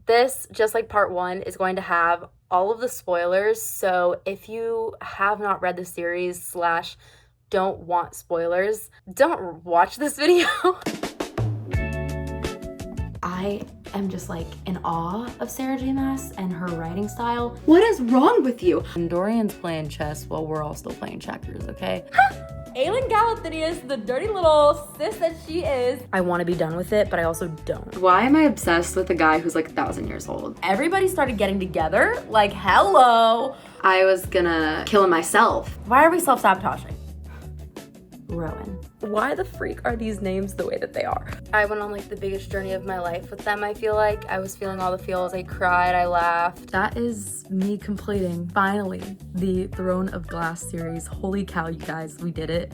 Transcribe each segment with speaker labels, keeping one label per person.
Speaker 1: This, just like part 1, is going to have all of the spoilers. So if you have not read the series slash don't want spoilers, don't watch this video. I am just like in awe of Sarah J. Maas and her writing style. What is wrong with you? And Dorian's playing chess while we're all still playing checkers, okay? Aelin Galathynius, the dirty little sis that she is. I want to be done with it, but I also don't.
Speaker 2: Why am I obsessed with a guy who's like 1,000 years old?
Speaker 1: Everybody started getting together, like, hello.
Speaker 2: I was gonna kill him myself.
Speaker 1: Why are we self-sabotaging? Rowan. Why the freak are these names the way that they are? I went on like the biggest journey of my life with them. I feel like I was feeling all the feels. I cried, I laughed. That is me completing, finally, the Throne of Glass series. Holy cow, you guys, we did it.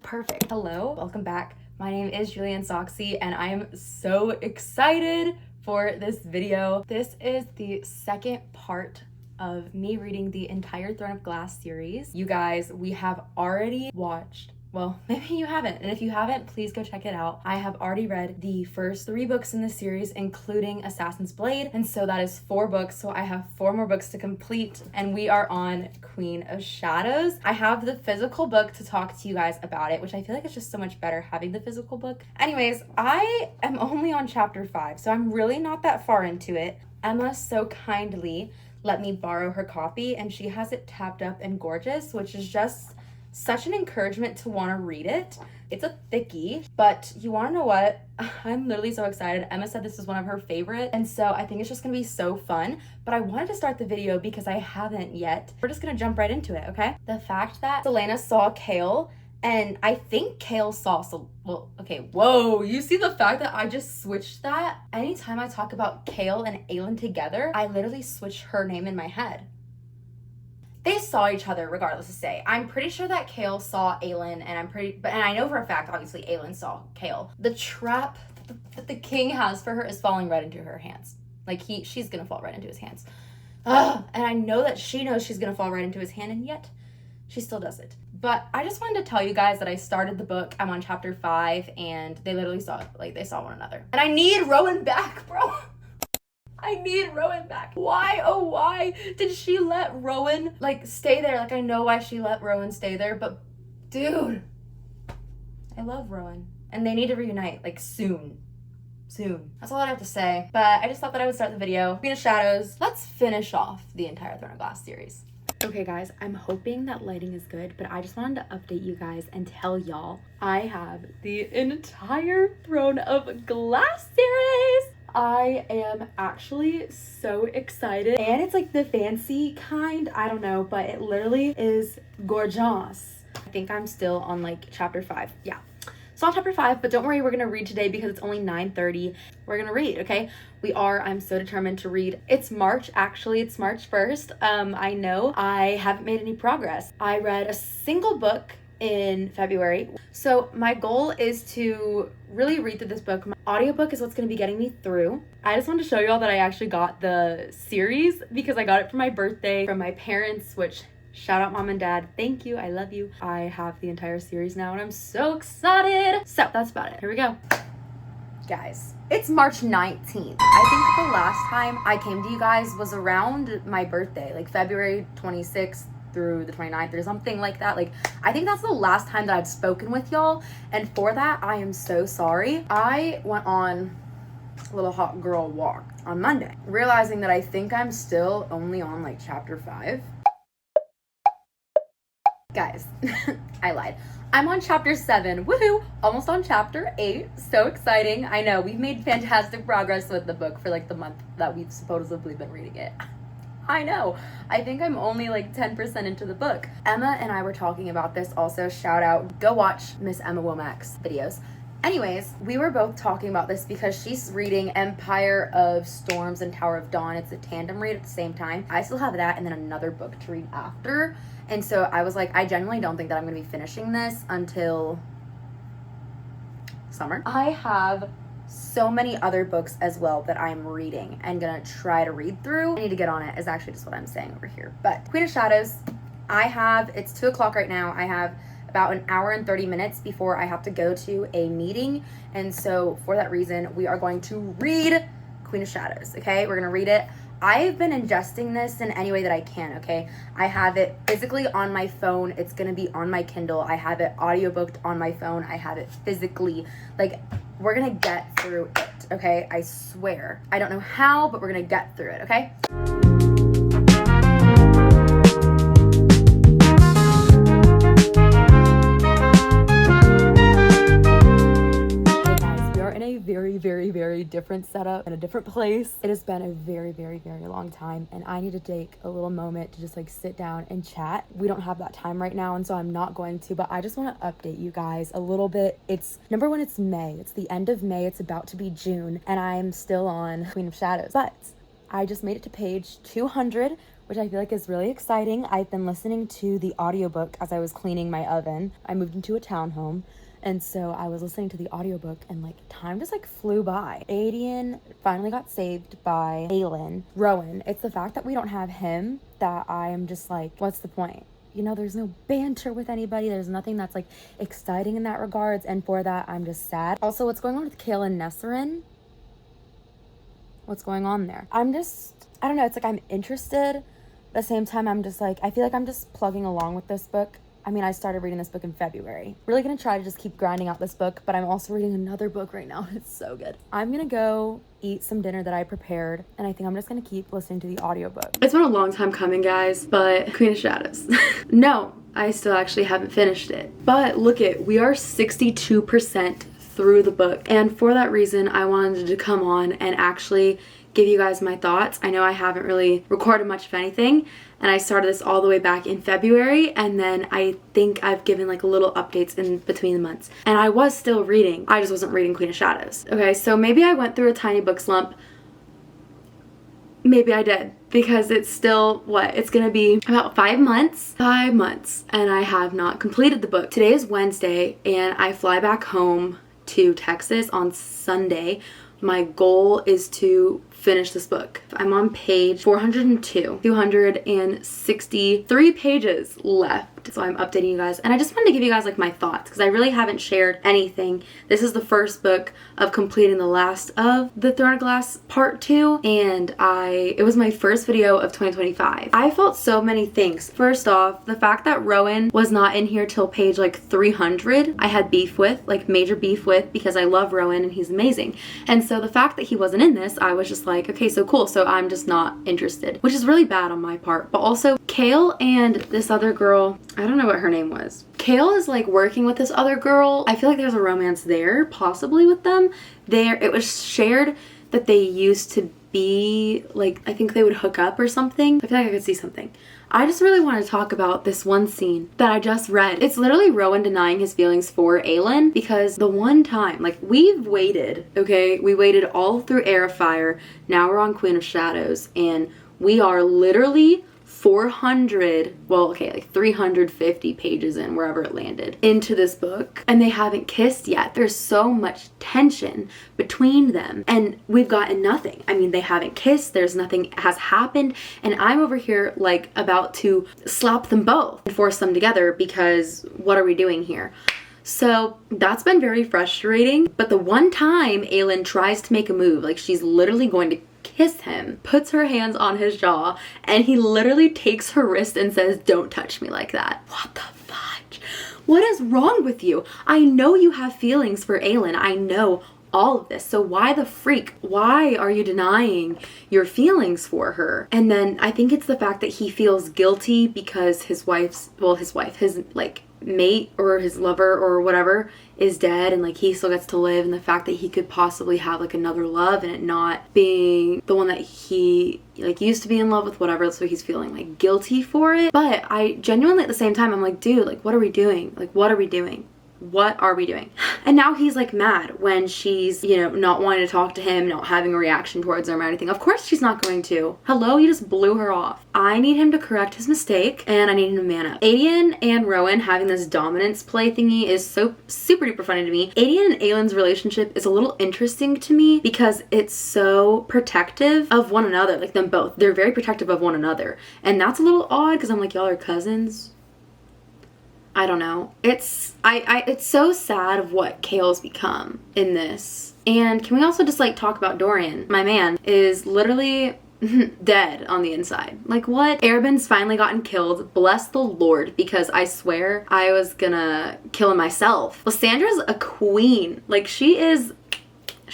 Speaker 1: Perfect. Hello, welcome back. My name is Julianne Soxy and I am so excited for this video. This is the second part of me reading the entire Throne of Glass series. You guys, we have already watched, well, maybe you haven't, and if you haven't, please go check it out. I have already read the first 3 books in the series, including Assassin's Blade, and so that is 4 books, so I have 4 more books to complete, and we are on Queen of Shadows. I have the physical book to talk to you guys about it, which I feel like it's just so much better having the physical book. Anyways, I am only on chapter 5, so I'm really not that far into it. Emma so kindly let me borrow her copy, and she has it tabbed up and gorgeous, which is just such an encouragement to want to read it. It's a thickie, but you want to know what? I'm literally so excited. Emma said this is one of her favorite, and so I think it's just gonna be so fun. But I wanted to start the video because I haven't yet. We're just gonna jump right into it, okay? The fact that Selena saw Kale, and I think Kale saw, well, okay, whoa, you see the fact that I just switched that? Anytime I talk about Kale and Aelin together, I literally switch her name in my head. They saw each other regardless to say. I'm pretty sure that Kale saw Aelin, and I know for a fact, obviously, Aelin saw Kale. The trap that the king has for her is falling right into her hands. Like, she's gonna fall right into his hands. Ugh, and I know that she knows she's gonna fall right into his hand, and yet she still does it. But I just wanted to tell you guys that I started the book. I'm on chapter 5, and they literally saw, like, they saw one another. And I need Rowan back, bro. I need Rowan back. Why, oh why did she let Rowan, like, stay there? Like, I know why she let Rowan stay there, but dude, I love Rowan. And they need to reunite, like, soon. Soon. That's all I have to say. But I just thought that I would start the video. Queen of Shadows. Let's finish off the entire Throne of Glass series. Okay guys, I'm hoping that lighting is good, but I just wanted to update you guys and tell y'all I have the entire Throne of Glass series. I am actually so excited, and it's like the fancy kind, I don't know, but it literally is gorgeous. I think I'm still on like chapter 5. Yeah. So on chapter 5, but don't worry, we're gonna read today because it's only 9:30. We're gonna read, okay? I'm so determined to read. It's March, actually, it's March 1st. I know I haven't made any progress. I read a single book in February. So my goal is to really read through this book. My audiobook is what's gonna be getting me through. I just wanted to show you all that I actually got the series because I got it for my birthday from my parents, which shout out mom and dad, thank you, I love you. I have the entire series now and I'm so excited. So that's about it, here we go. Guys, it's March 19th. I think the last time I came to you guys was around my birthday, like February 26th through the 29th or something like that. Like, I think that's the last time that I've spoken with y'all, and for that, I am so sorry. I went on a little hot girl walk on Monday, realizing that I think I'm still only on like chapter 5. Guys, I lied. I'm on chapter 7, woohoo, almost on chapter 8, so exciting. I know, we've made fantastic progress with the book for like the month that we've supposedly been reading it. I know, I think I'm only like 10% into the book. Emma and I were talking about this also, shout out, go watch Miss Emma Womack's videos. Anyways, we were both talking about this because she's reading Empire of Storms and Tower of Dawn. It's a tandem read at the same time. I still have that and then another book to read after. And so I was like, I genuinely don't think that I'm going to be finishing this until summer. I have so many other books as well that I'm reading and going to try to read through. I need to get on it is actually just what I'm saying over here. But Queen of Shadows, it's 2 o'clock right now. I have about an hour and 30 minutes before I have to go to a meeting. And so for that reason, we are going to read Queen of Shadows, okay? We're gonna read it. I've been ingesting this in any way that I can, okay? I have it physically on my phone. It's gonna be on my Kindle. I have it audiobooked on my phone. I have it physically. Like, we're gonna get through it, okay? I swear. I don't know how, but we're gonna get through it, okay? Very different setup in a different place. It has been a very long time, and I need to take a little moment to just like sit down and chat. We don't have that time right now, and so I'm not going to, but I just want to update you guys a little bit. It's number one, it's May. It's the end of May. It's about to be June, and I'm still on Queen of Shadows, but I just made it to page 200, which I feel like is really exciting. I've been listening to the audiobook as I was cleaning my oven. I moved into a townhome. And so I was listening to the audiobook, and like time just like flew by. Adian finally got saved by Aelin. Rowan, it's the fact that we don't have him that I am just like, what's the point? You know, there's no banter with anybody. There's nothing that's like exciting in that regards. And for that, I'm just sad. Also, what's going on with Kale and Nesserin? What's going on there? I don't know. It's like I'm interested. At the same time, I'm just like, I feel like I'm just plugging along with this book. I mean, I started reading this book in February. Really gonna try to just keep grinding out this book, but I'm also reading another book right now. It's so good. I'm gonna go eat some dinner that I prepared, and I think I'm just gonna keep listening to the audiobook.
Speaker 2: It's been a long time coming, guys, but Queen of Shadows. No, I still actually haven't finished it. But look it, we are 62% through the book. And for that reason, I wanted to come on and actually give you guys my thoughts. I know I haven't really recorded much of anything, and I started this all the way back in February, and then I think I've given like little updates in between the months. And I was still reading, I just wasn't reading Queen of Shadows. Okay, so maybe I went through a tiny book slump. Maybe I did, because it's still, what, it's gonna be about 5 months, and I have not completed the book. Today is Wednesday, and I fly back home to Texas on Sunday. My goal is to finish this book. I'm on page 402, 263 pages left. So I'm updating you guys, and I just wanted to give you guys like my thoughts, because I really haven't shared anything. This is the first book of completing the last of the Throne of Glass part 2, and it was my first video of 2025. I felt so many things. First off, the fact that Rowan was not in here till page like 300, I had beef with, like major beef with, because I love Rowan and he's amazing. And so the fact that he wasn't in this, I was just like, okay, so cool. So I'm just not interested, which is really bad on my part. But also Kale and this other girl, I don't know what her name was. Kale is like working with this other girl. I feel like there's a romance there, possibly with them. It was shared that they used to be like, I think they would hook up or something. I feel like I could see something. I just really want to talk about this one scene that I just read. It's literally Rowan denying his feelings for Aelin, because the one time, like, we've waited, okay? We waited all through Heir of Fire. Now we're on Queen of Shadows, and we are literally 350 pages in, wherever it landed, into this book, and they haven't kissed yet. There's so much tension between them, and we've gotten nothing. I mean, they haven't kissed, there's nothing has happened, and I'm over here like about to slap them both and force them together, because what are we doing here? So that's been very frustrating. But the one time Aelin tries to make a move, like she's literally going to kiss him, puts her hands on his jaw, and he literally takes her wrist and says, "Don't touch me like that." What the fudge? What is wrong with you? I know you have feelings for Aelin. I know all of this. So why the freak? Why are you denying your feelings for her? And then I think it's the fact that he feels guilty because his like mate or his lover or whatever is dead, and like he still gets to live, and the fact that he could possibly have like another love and it not being the one that he like used to be in love with, whatever, so he's feeling like guilty for it. But I genuinely at the same time I'm like, dude, like what are we doing? Like what are we doing? What are we doing? And now he's like mad when she's, you know, not wanting to talk to him, not having a reaction towards him or anything. Of course she's not going to. Hello, you just blew her off. I need him to correct his mistake, and I need him to man up. Adian and Rowan having this dominance play thingy is so super duper funny to me. Adian and Aelin's relationship is a little interesting to me because it's so protective of one another, like them both. They're very protective of one another. And that's a little odd because I'm like, y'all are cousins. I don't know. It's it's so sad of what Kale's become in this. And can we also just like talk about Dorian? My man is literally dead on the inside. Like what? Arabin's finally gotten killed. Bless the Lord, because I swear I was gonna kill him myself. Lysandra's a queen. Like she's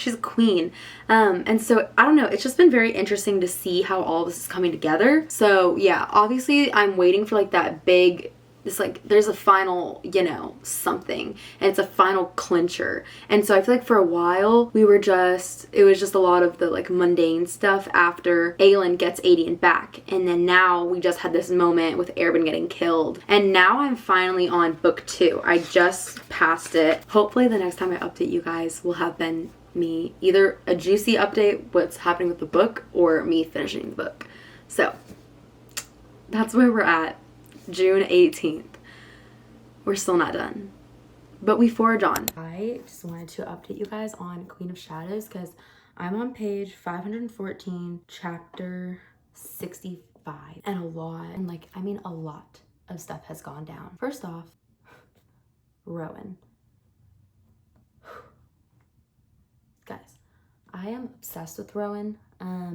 Speaker 2: a queen. And so I don't know, it's just been very interesting to see how all this is coming together. So yeah, obviously I'm waiting for like that big, it's like there's a final, you know, something, and it's a final clincher. And so I feel like for a while it was just a lot of the like mundane stuff after Aelin gets Aedion back, and then now we just had this moment with Arabin getting killed, and now I'm finally on book 2. I just passed it. Hopefully the next time I update you guys will have been me either a juicy update what's happening with the book or me finishing the book. So that's where we're at. June 18th. We're still not done, but we forge on. I just wanted to update you guys on Queen of Shadows because I'm on page 514, chapter 65, and a lot of stuff has gone down. First off, Rowan. Guys, I am obsessed with Rowan,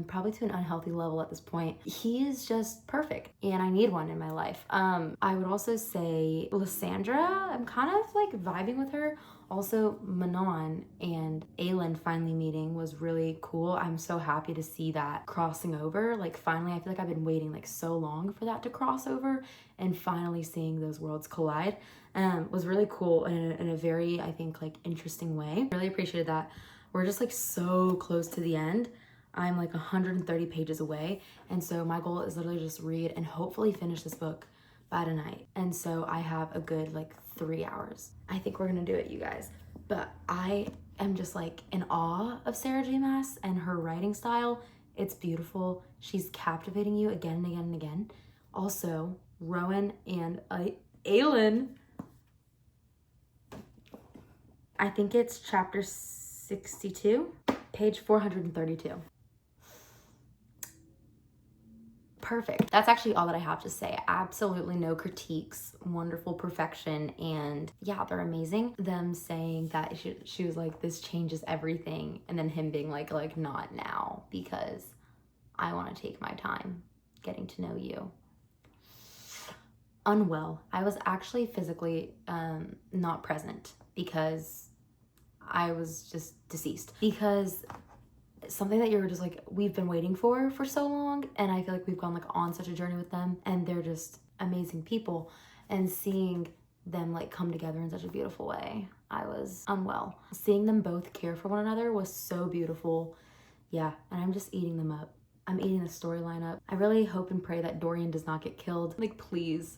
Speaker 2: probably to an unhealthy level at this point. He is just perfect, and I need one in my life. I would also say Lysandra, I'm kind of like vibing with her. Also, Manon and Aelin finally meeting was really cool. I'm so happy to see that crossing over. Like finally, I feel like I've been waiting like so long for that to cross over, and finally seeing those worlds collide was really cool in a very, I think, like interesting way. Really appreciated that. We're just like so close to the end. I'm like 130 pages away. And so my goal is literally just read and hopefully finish this book by tonight. And so I have a good like 3 hours. I think we're gonna do it, you guys. But I am just like in awe of Sarah J. Maas and her writing style. It's beautiful. She's captivating you again and again and again. Also, Rowan and Aelin. I think it's chapter 62, page 432. Perfect. That's actually all that I have to say. Absolutely no critiques. Wonderful perfection. And yeah, they're amazing. Them saying that she was like, this changes everything. And then him being like not now, because I want to take my time getting to know you. Unwell. I was actually physically not present because I was just deceased, because something that you're just like, we've been waiting for so long, and I feel like we've gone like on such a journey with them, and they're just amazing people, and seeing them like come together in such a beautiful way, I was unwell. Seeing them both care for one another was so beautiful. Yeah, and I'm just eating them up. I'm eating the storyline up. I really hope and pray that Dorian does not get killed, like please,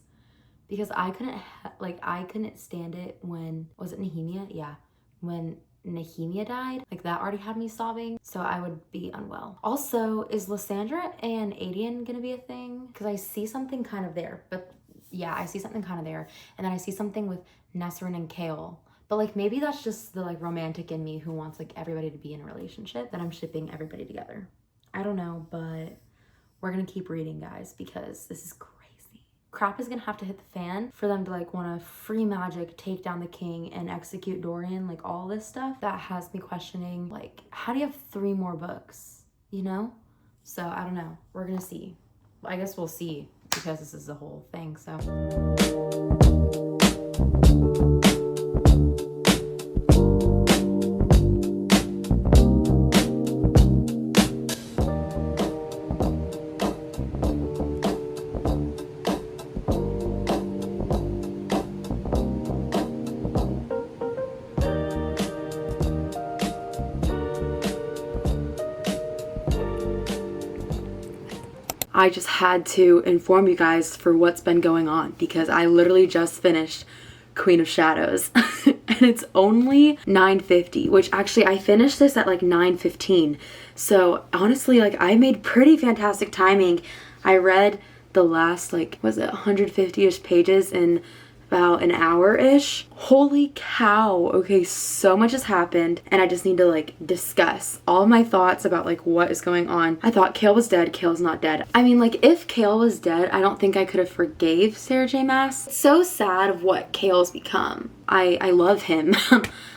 Speaker 2: because I couldn't stand it when, was it Nehemia? Yeah, when Nehemia died, like that already had me sobbing, so I would be unwell. Also, is Lysandra and Aedion gonna be a thing? Because I see something kind of there, but yeah, I see something kind of there, and then I see something with Nesrin and Kale, but like maybe that's just the like romantic in me who wants like everybody to be in a relationship, that I'm shipping everybody together. I don't know, but we're gonna keep reading, guys, because this is crazy. Crap is gonna have to hit the fan for them to like want to free magic, take down the king, and execute Dorian, like all this stuff. That has me questioning, like, how do you have 3 more books, you know? So I don't know, we're gonna see. I guess we'll see, because this is the whole thing, so. I just had to inform you guys for what's been going on, because I literally just finished Queen of Shadows and it's only 9:50, which actually I finished this at like 9:15. So honestly, like I made pretty fantastic timing. I read the last, like, was it 150-ish pages in about an hour-ish. Holy cow. Okay, so much has happened and I just need to like discuss all my thoughts about like what is going on. I thought Kale was dead. Kale's not dead. I mean, like, if Kale was dead, I don't think I could have forgave Sarah J Maas. It's so sad of what Kale's become. I love him.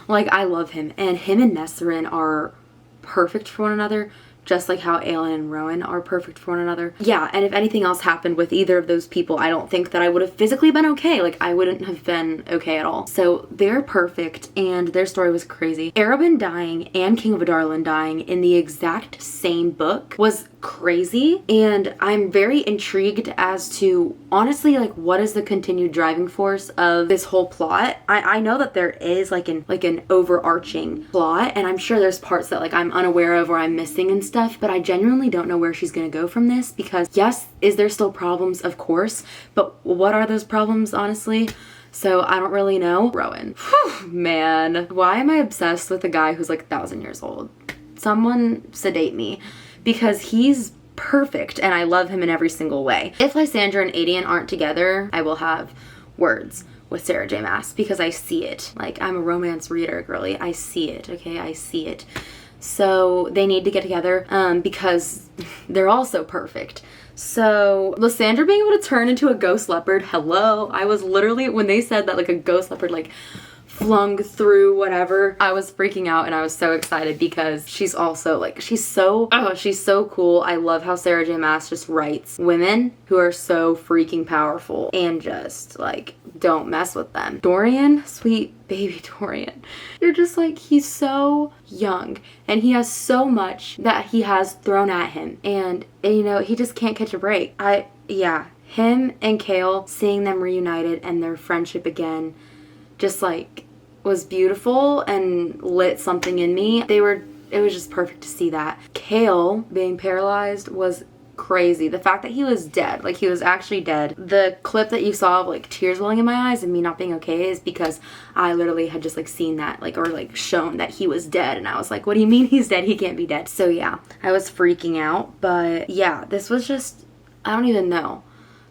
Speaker 2: Like, I love him, and him and Nesrin are perfect for one another, just like how Aelin and Rowan are perfect for one another. Yeah, and if anything else happened with either of those people, I don't think that I would have physically been okay. Like, I wouldn't have been okay at all. So they're perfect, and their story was crazy. Arobin dying and King of Adarlan dying in the exact same book was crazy, and I'm very intrigued as to, honestly, like, what is the continued driving force of this whole plot. I know that there is like an overarching plot, and I'm sure there's parts that like I'm unaware of or I'm missing and stuff, but I genuinely don't know where she's gonna go from this, because yes, is there still problems? Of course, but what are those problems, honestly? So I don't really know. Rowan. Whew, man, why am I obsessed with a guy who's like 1,000 years old? Someone sedate me, because he's perfect and I love him in every single way. If Lysandra and Aedion aren't together, I will have words with Sarah J Maas, because I see it. Like, I'm a romance reader, girly. I see it, okay? I see it. So they need to get together because they're all so perfect. So Lysandra being able to turn into a ghost leopard, hello. I was literally, when they said that like a ghost leopard like flung through whatever, I was freaking out and I was so excited, because she's also like, she's so cool. I love how Sarah J Maas just writes women who are so freaking powerful and just like, don't mess with them. Dorian, sweet baby Dorian, you're just like, he's so young and he has so much that he has thrown at him, and you know, he just can't catch a break. Him and Kale, seeing them reunited and their friendship again, just like was beautiful and lit something in me. It was just perfect to see that. Kale being paralyzed was crazy. The fact that he was dead, like he was actually dead. The clip that you saw of like tears welling in my eyes and me not being okay is because I literally had just like seen that, like, or like shown that he was dead, and I was like, what do you mean he's dead? He can't be dead. So yeah, I was freaking out, but yeah, this was just, I don't even know.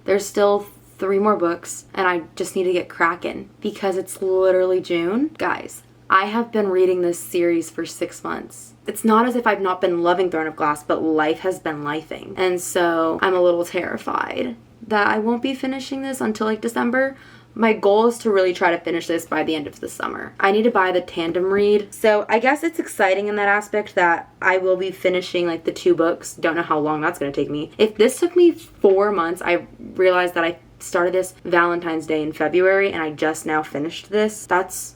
Speaker 2: There's still 3 more books and I just need to get cracking, because it's literally June. Guys, I have been reading this series for 6 months. It's not as if I've not been loving Throne of Glass, but life has been lifing. And so I'm a little terrified that I won't be finishing this until like December. My goal is to really try to finish this by the end of the summer. I need to buy the tandem read. So I guess it's exciting in that aspect that I will be finishing like the 2 books. Don't know how long that's gonna take me. If this took me 4 months, I realized that I started this Valentine's Day in February and I just now finished this. That's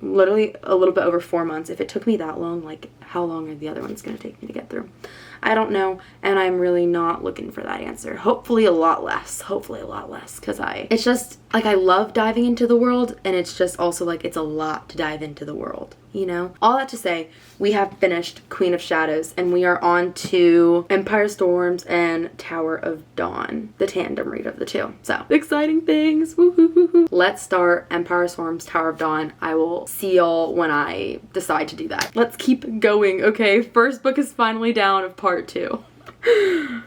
Speaker 2: literally a little bit over 4 months. If it took me that long, like, how long are the other ones gonna take me to get through? I don't know, and I'm really not looking for that answer. Hopefully a lot less, because it's just, like, I love diving into the world, and it's just also, like, it's a lot to dive into the world, you know? All that to say, we have finished Queen of Shadows, and we are on to Empire Storms and Tower of Dawn, the tandem read of the 2. So, exciting things, woo-hoo-hoo-hoo. Let's start Empire Storms, Tower of Dawn. I will see y'all when I decide to do that. Let's keep going, okay? First book is finally down of part 2.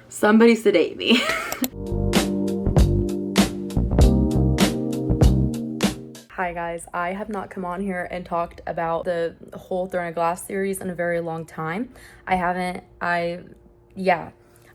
Speaker 2: Somebody sedate me.
Speaker 1: Hi guys, I have not come on here and talked about the whole Throne of Glass series in a very long time.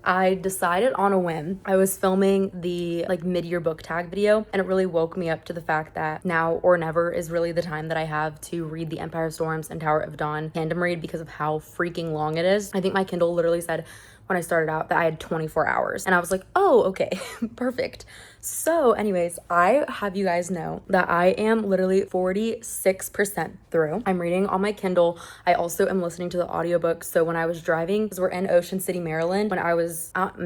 Speaker 1: I decided on a whim. I was filming the like mid-year book tag video, and it really woke me up to the fact that now or never is really the time that I have to read the Empire Storms and Tower of Dawn tandem read, because of how freaking long it is. I think my Kindle literally said when I started out that I had 24 hours, and I was like, oh, okay, perfect. So anyways, I have you guys know that I am literally 46% through. I'm reading on my Kindle. I also am listening to the audiobook. So when I was driving, because we're in Ocean City, Maryland, when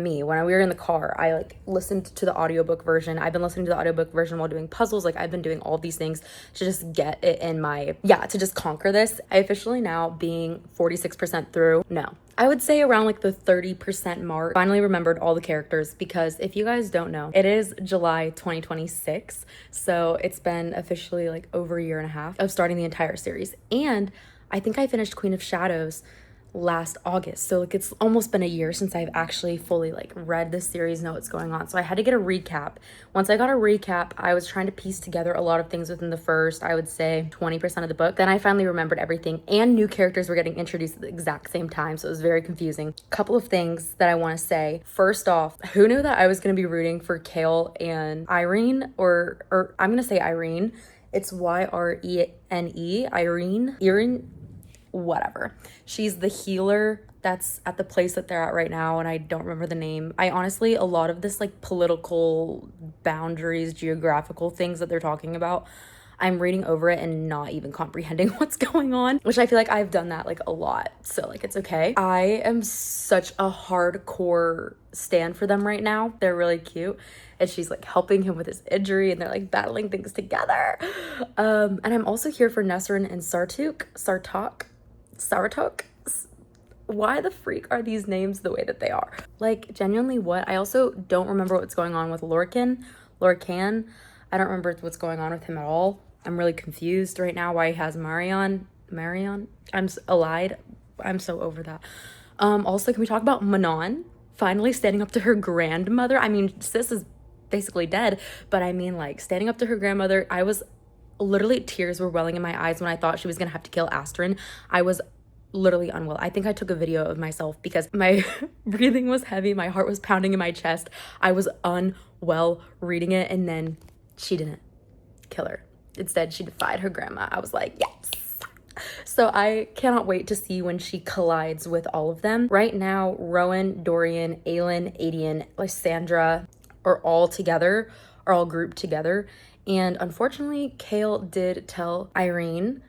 Speaker 1: we were in the car, I like listened to the audiobook version. I've been listening to the audiobook version while doing puzzles. Like, I've been doing all these things to just get it in my, to just conquer this. I officially now, being 46% through, no, I would say around like the 30% mark, finally remembered all the characters, because if you guys don't know, it is July 2026. So it's been officially like over a year and a half of starting the entire series. And I think I finished Queen of Shadows last August. So like it's almost been a year since I've actually fully like read this series, know what's going on. So I had to get a recap. Once I got a recap, I was trying to piece together a lot of things within the first, I would say 20% of the book. Then I finally remembered everything, and new characters were getting introduced at the exact same time. So it was very confusing. Couple of things that I want to say. First off, who knew that I was going to be rooting for Kale and Irene, or I'm going to say Irene. It's Yrene, Irene, whatever. She's the healer that's at the place that they're at right now, and I don't remember the name. I honestly, a lot of this like political boundaries, geographical things that they're talking about, I'm reading over it and not even comprehending what's going on, which I feel like I've done that like a lot. So like it's okay. I am such a hardcore stan for them right now. They're really cute. And she's like helping him with his injury, and they're like battling things together. And I'm also here for Nesrin and Sartok. Why the freak are these names the way that they are? Like, genuinely, what? I also don't remember what's going on with Lorcan. I don't remember what's going on with him at all. I'm really confused right now why he has Marion. I'm allied. I'm so over that. Also, can we talk about Manon finally standing up to her grandmother? I mean, sis is basically dead, but I mean, like, standing up to her grandmother. I was literally, tears were welling in my eyes when I thought she was gonna have to kill Astrid. I was literally unwell. I think I took a video of myself because my breathing was heavy, my heart was pounding in my chest. I was unwell reading it, and then she didn't kill her. Instead, she defied her grandma. I was like, yes. So I cannot wait to see when she collides with all of them. Right now, Rowan, Dorian, Aelin, Adian, Lysandra are all grouped together. And unfortunately, Kale did tell Irene,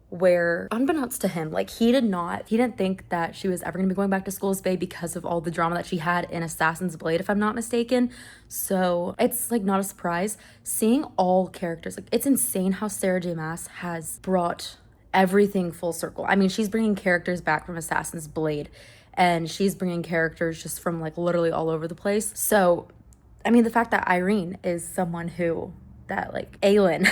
Speaker 1: where unbeknownst to him, like he didn't think that she was ever gonna be going back to School's Bay because of all the drama that she had in Assassin's Blade, if I'm not mistaken. So it's like not a surprise seeing all characters. Like it's insane how Sarah J Maas has brought everything full circle. I mean, she's bringing characters back from Assassin's Blade, and she's bringing characters just from like literally all over the place. So I mean, the fact that Irene is someone who that like Aelin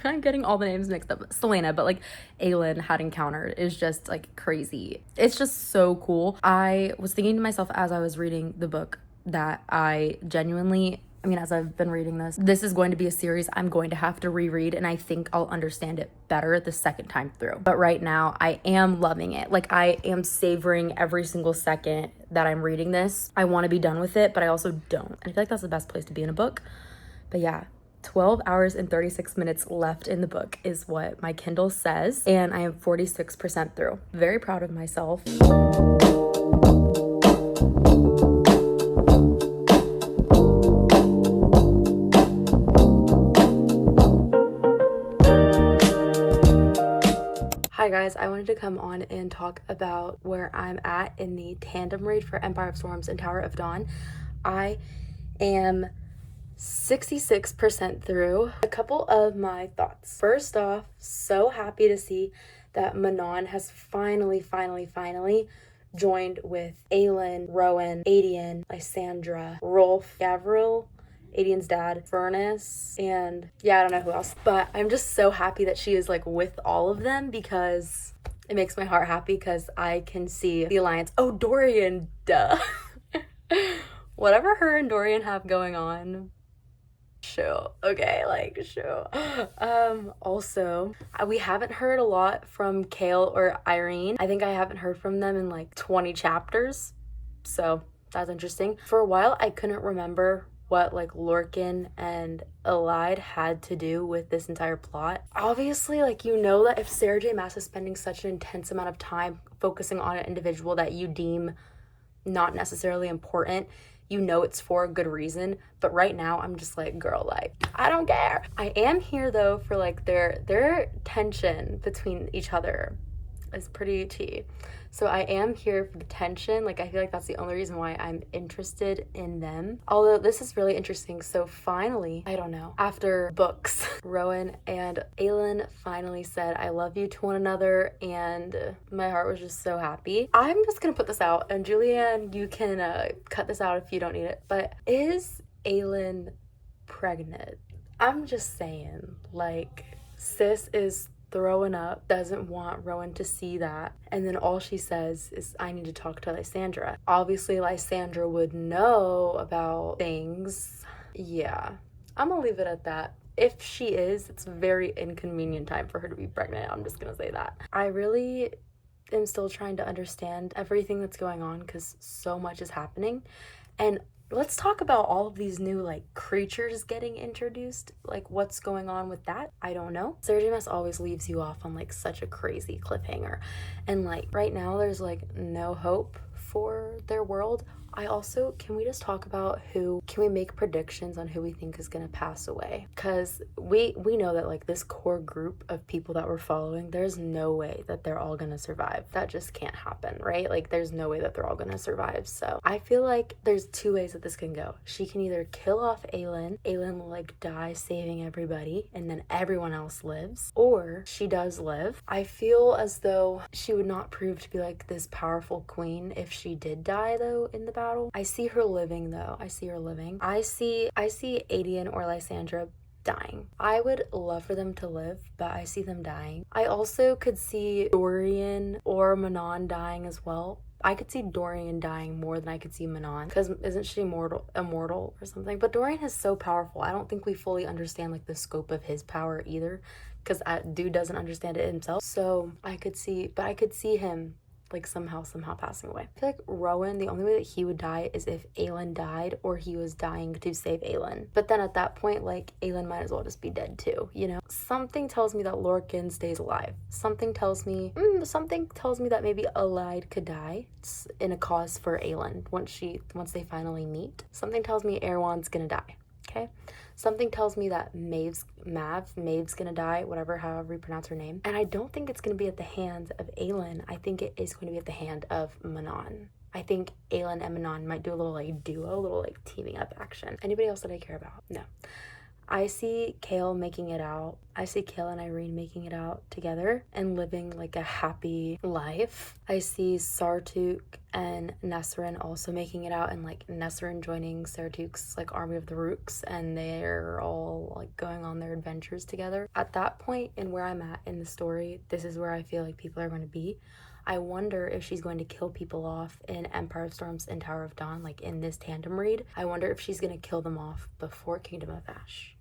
Speaker 1: I'm getting all the names mixed up, Selena, but like Aelin had encountered is just like crazy. It's just so cool. I was thinking to myself as I was reading the book that I mean, as I've been reading this is going to be a series I'm going to have to reread, and I think I'll understand it better the second time through. But right now, I am loving it. Like, I am savoring every single second that I'm reading this. I want to be done with it, but I also don't. And I feel like that's the best place to be in a book. But yeah, 12 hours and 36 minutes left in the book is what my Kindle says, and I am 46% through. Very proud of myself. Hi guys, I wanted to come on and talk about where I'm at in the tandem read for Empire of Storms and Tower of Dawn. I am 66% through. A couple of my thoughts. First off, so happy to see that Manon has finally joined with Aelin, Rowan, Adian, Lysandra, Rolf, Gavril, Adian's dad, Furnace, and yeah, I don't know who else. But I'm just so happy that she is like with all of them, because it makes my heart happy because I can see the alliance. Oh, Dorian, duh. Whatever her and Dorian have going on, show. Okay, like, show. Also, we haven't heard a lot from Kale or Irene. I think I haven't heard from them in like 20 chapters, so that's interesting. For a while, I couldn't remember what like Lorcan and Allied had to do with this entire plot. Obviously, like, you know that if Sarah J Maas is spending such an intense amount of time focusing on an individual that you deem not necessarily important, you know it's for a good reason. But right now I'm just like, girl, like, I don't care. I am here though for like their tension between each other is pretty tea. So I am here for the tension. Like, I feel like that's the only reason why I'm interested in them. Although this is really interesting. So finally, I don't know, after books, Rowan and Aelin finally said, I love you to one another, and my heart was just so happy. I'm just gonna put this out, and Julianne, you can cut this out if you don't need it, but is Aelin pregnant? I'm just saying, like, sis is
Speaker 2: throwing up, doesn't want Rowan to see that. And then all she says is, I need to talk to Lysandra. Obviously, Lysandra would know about things. Yeah, I'm gonna leave it at that. If she is, it's a very inconvenient time for her to be pregnant. I'm just gonna say that. I really am still trying to understand everything that's going on because so much is happening. And let's talk about all of these new like creatures getting introduced. Like, what's going on with that? I don't know. Sarah J. Maas always leaves you off on like such a crazy cliffhanger. And like right now there's like no hope for their world. Can we just talk about can we make predictions on who we think is gonna pass away? Because we know that like this core group of people that we're following, there's no way that they're all gonna survive. That just can't happen, right? Like there's no way that they're all gonna survive. So I feel like there's two ways that this can go. She can either kill off Aelin will like die saving everybody and then everyone else lives, or she does live. I feel as though she would not prove to be like this powerful queen if she did die though in the battle. I see her living though. I see Aedion or Lysandra dying. I would love for them to live, but I see them dying. I also could see Dorian or Manon dying as well. I could see Dorian dying more than I could see Manon, because isn't she immortal or something? But Dorian is so powerful. I don't think we fully understand like the scope of his power either, because dude doesn't understand it himself. So I could see him like somehow passing away. I feel like Rowan, the only way that he would die is if Aelin died or he was dying to save Aelin. But then at that point, like, Aelin might as well just be dead too, you know? Something tells me that Lorcan stays alive. Something tells me that maybe Alide could die in a cause for Aelin once they finally meet. Something tells me Erwan's gonna die, okay? Something tells me that Maeve's gonna die, however you pronounce her name. And I don't think it's gonna be at the hands of Aelin. I think it is going to be at the hand of Manon. I think Aelin and Manon might do a little like duo, a little like teaming up action. Anybody else that I care about? No. I see Chaol making it out. I see Chaol and Yrene making it out together and living like a happy life. I see Sartuk and Nesrin also making it out, and like Nesrin joining Sartuk's like army of the Rooks, and they're all like going on their adventures together. At that point in where I'm at in the story, this is where I feel like people are going to be. I wonder if she's going to kill people off in Empire of Storms and Tower of Dawn, like in this tandem read. I wonder if she's going to kill them off before Kingdom of Ash,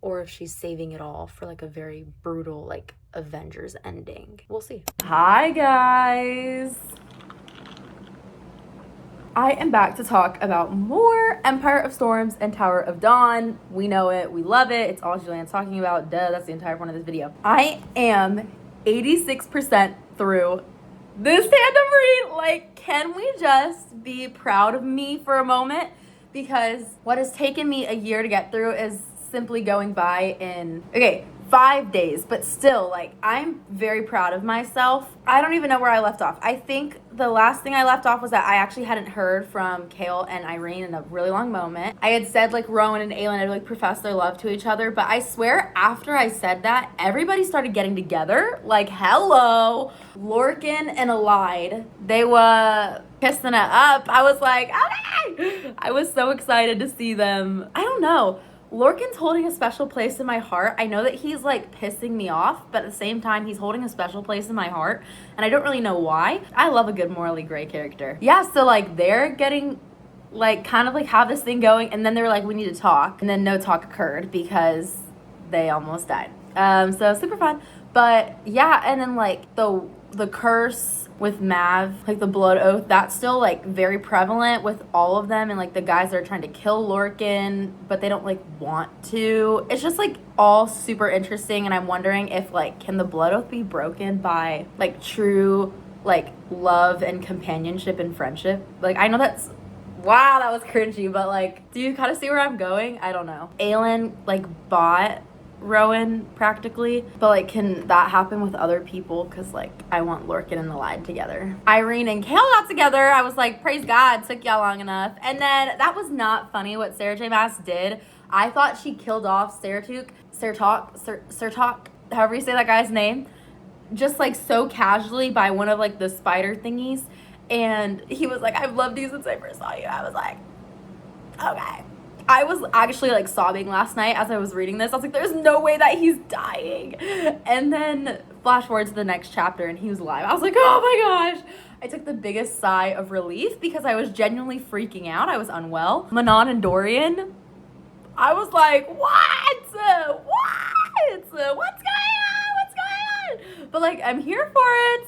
Speaker 2: or if she's saving it all for like a very brutal like Avengers ending. We'll see.
Speaker 1: Hi guys. I am back to talk about more Empire of Storms and Tower of Dawn. We know it, we love it. It's all Julianne's talking about. Duh, that's the entire point of this video. I am 86% through this tandem read. Like, can we just be proud of me for a moment? Because what has taken me a year to get through is simply going by in 5 days, but still, like, I'm very proud of myself. I don't even know where I left off. I think the last thing I left off was that I actually hadn't heard from Chaol and Yrene in a really long moment. I had said like Rowan and Aelin had like professed their love to each other, but I swear after I said that, everybody started getting together. Like, hello, Lorcan and Alide, they were kissing it up. I was like, okay. I was so excited to see them. I don't know. Lorcan's holding a special place in my heart. I know that he's like pissing me off, but at the same time, he's holding a special place in my heart, and I don't really know why. I love a good morally gray character. Yeah, so like they're getting like kind of like have this thing going, and then they were like, we need to talk, and then no talk occurred because they almost died. So super fun. But yeah, and then like the curse with Mav, like the blood oath, that's still like very prevalent with all of them, and like the guys that are trying to kill Lorcan, but they don't like want to. It's just like all super interesting, and I'm wondering if like, can the blood oath be broken by like true like love and companionship and friendship? Like, I know that's, wow, that was cringy, but like, do you kind of see where I'm going? I don't know. Aelin like bought Rowan practically, but like, can that happen with other people? Because like, I want Lorcan and Alide together. Yrene and Chaol got together. I was like, praise God, took y'all long enough. And then that was not funny what Sarah J. Maas did. I thought she killed off Sartuk, however you say that guy's name, just like so casually by one of like the spider thingies. And he was like, I've loved you since I first saw you. I was like, okay. I was actually like sobbing last night as I was reading this. I was like, there's no way that he's dying. And then flash forward to the next chapter and he was alive. I was like, oh my gosh. I took the biggest sigh of relief because I was genuinely freaking out. I was unwell. Manon and Dorian, I was like, what? What's going on? What's going on? But like, I'm here for it.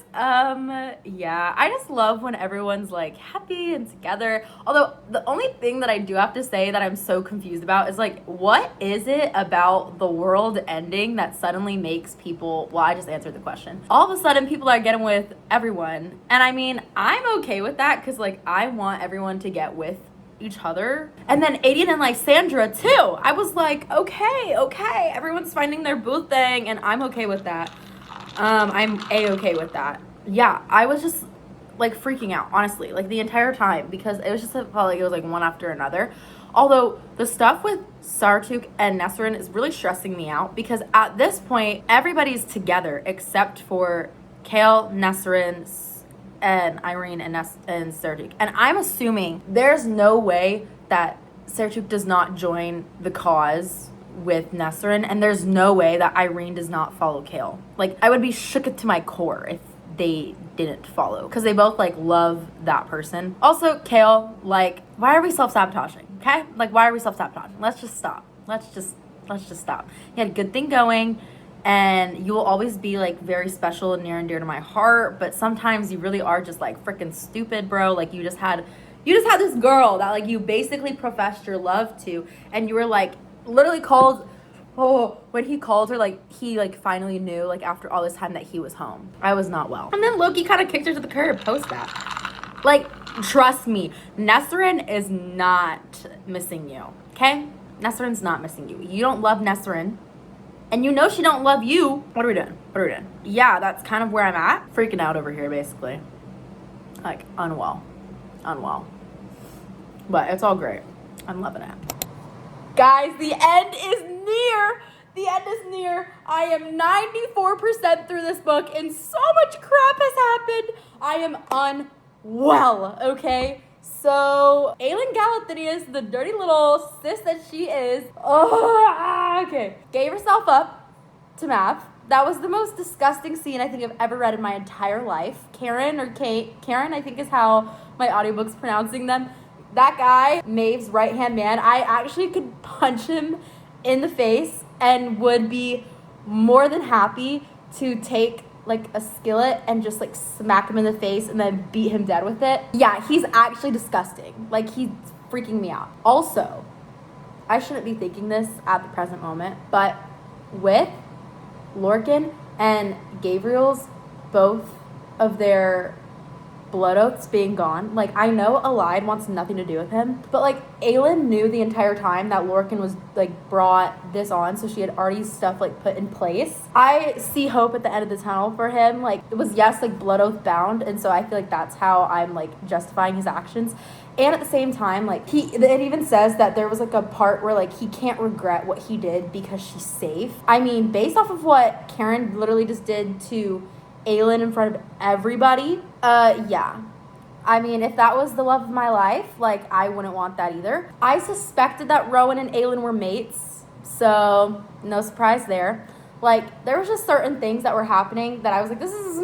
Speaker 1: Yeah, I just love when everyone's like happy and together. Although the only thing that I do have to say that I'm so confused about is like, what is it about the world ending that suddenly makes people, well, I just answered the question. All of a sudden people are getting with everyone. And I mean, I'm okay with that because like, I want everyone to get with each other. And then Aiden and like Sandra too. I was like, okay, everyone's finding their boo thing and I'm okay with that. I'm a-okay with that. Yeah, I was just like freaking out, honestly, like the entire time because it was just felt like it was like one after another. Although the stuff with Sartuk and Nesrin is really stressing me out because at this point everybody's together except for Kale, Nesrin, and Irene and Sartuk. And I'm assuming there's no way that Sartuk does not join the cause with Nesrin, and there's no way that Irene does not follow Kale. Like, I would be shook to my core if they didn't follow, because they both like love that person. Also, Kale, like, why are we self-sabotaging? Okay, like, why are we self-sabotaging? Let's just stop. Let's just stop. You had a good thing going, and you will always be like very special and near and dear to my heart, but sometimes you really are just like freaking stupid, bro. Like, you just had this girl that like you basically professed your love to, and you were like literally called, when he called her, like he like finally knew, like after all this time, that he was home. I was not well. And then Loki kind of kicked her to the curb post that. Like, trust me, Nesrin is not missing you, okay? Nesrin's not missing you. You don't love Nesrin, and you know she don't love you. What are we doing? Yeah, that's kind of where I'm at. Freaking out over here, basically. Like, unwell. But it's all great. I'm loving it. Guys, the end is near. I am 94% through this book, and so much crap has happened. I am unwell, okay? So, Aelin Galathynius, the dirty little sis that she is, okay, gave herself up to Mav. That was the most disgusting scene I think I've ever read in my entire life. Karen, I think is how my audiobook's pronouncing them. That guy, Maeve's right-hand man, I actually could punch him in the face and would be more than happy to take like a skillet and just like smack him in the face and then beat him dead with it. Yeah, he's actually disgusting. Like, he's freaking me out. Also, I shouldn't be thinking this at the present moment, but with Lorcan and Gabriel's, both of their blood oaths being gone, like, I know Alide wants nothing to do with him, but like Aelin knew the entire time that Lorcan was like brought this on, so she had already stuff like put in place. I see hope at the end of the tunnel for him. Like, it was, yes, like blood oath bound, and so I feel like that's how I'm like justifying his actions. And at the same time, like, it even says that there was like a part where like he can't regret what he did because she's safe. I mean, based off of what Karen literally just did to Aelin in front of everybody, yeah. I mean, if that was the love of my life, like, I wouldn't want that either. I suspected that Rowan and Aelin were mates, so no surprise there. Like, there was just certain things that were happening that I was like, this is,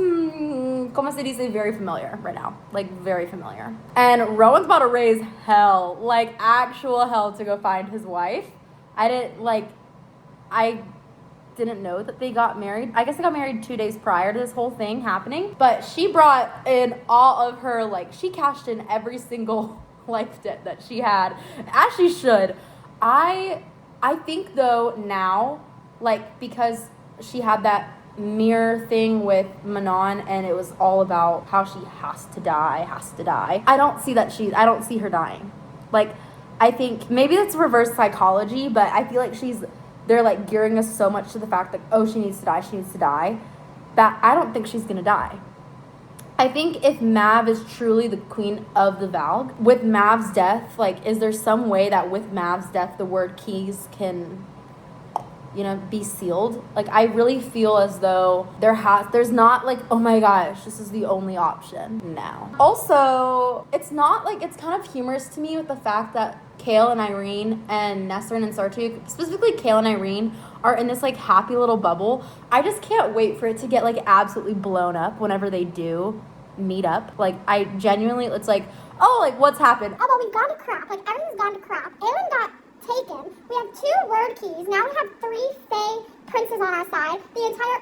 Speaker 1: como se dice, very familiar right now. Like, very familiar. And Rowan's about to raise hell, like, actual hell, to go find his wife. I didn't know that they got married. I guess they got married 2 days prior to this whole thing happening. But she brought in all of her, like, she cashed in every single life debt that she had, as she should. I think, though, now, like, because she had that mirror thing with Manon, and it was all about how she has to die. I don't see her dying. Like, I think maybe that's reverse psychology, but I feel like they're like gearing us so much to the fact that, oh, she needs to die, that I don't think she's gonna die. I think if Mav is truly the queen of the Valg, with Mav's death, like, is there some way that with Mav's death the word keys can be sealed. Like, I really feel as though there's not like, oh my gosh, this is the only option. No. Also, it's not like, it's kind of humorous to me with the fact that Kale and Irene and Nesrin and Sartuk, specifically Kale and Irene, are in this like happy little bubble. I just can't wait for it to get like absolutely blown up whenever they do meet up. Like, I genuinely, it's like, oh, like, what's happened?
Speaker 3: Oh, well, we've gone to crap. Like, everything's gone to crap. Aelin got taken. We have 2 word keys. Now we have 3 Fae princes on our side. The entire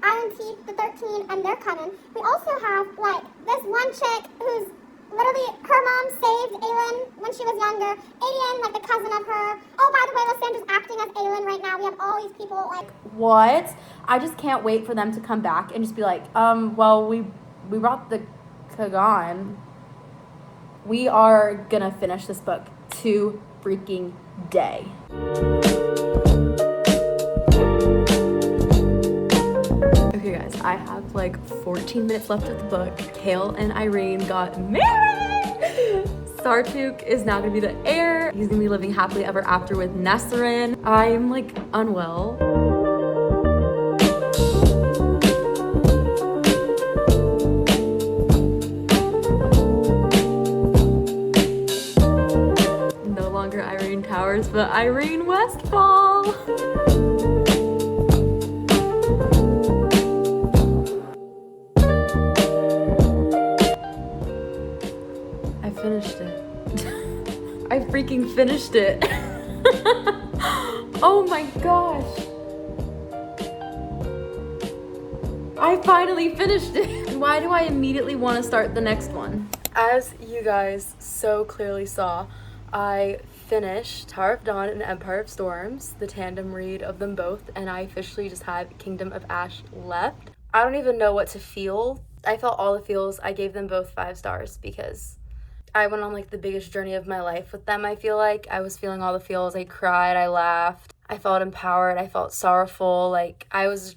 Speaker 3: Iron Teeth, the 13, and they're coming. We also have, like, this one chick who's literally, her mom saved Aelin when she was younger. Aedion, like, the cousin of her. Oh, by the way, Lysandra's acting as Aelin right now. We have all these people, like...
Speaker 1: What? I just can't wait for them to come back and just be like, well, we brought the Kagan. We are gonna finish this book to freaking day. Okay guys, I have like 14 minutes left of the book. Kale and Irene got married! Sartuk is now gonna be the heir. He's gonna be living happily ever after with Nesrin. I'm like unwell. Irene Towers, but Irene Westfall. I finished it. I freaking finished it. Oh my gosh. I finally finished it. Why do I immediately want to start the next one? As you guys so clearly saw, I finished Tower of Dawn and Empire of Storms, the tandem read of them both, and I officially just have Kingdom of Ash left. I don't even know what to feel. I felt all the feels. I gave them both 5 stars because I went on like the biggest journey of my life with them. I feel like I was feeling all the feels. I cried, I laughed, I felt empowered, I felt sorrowful. Like I was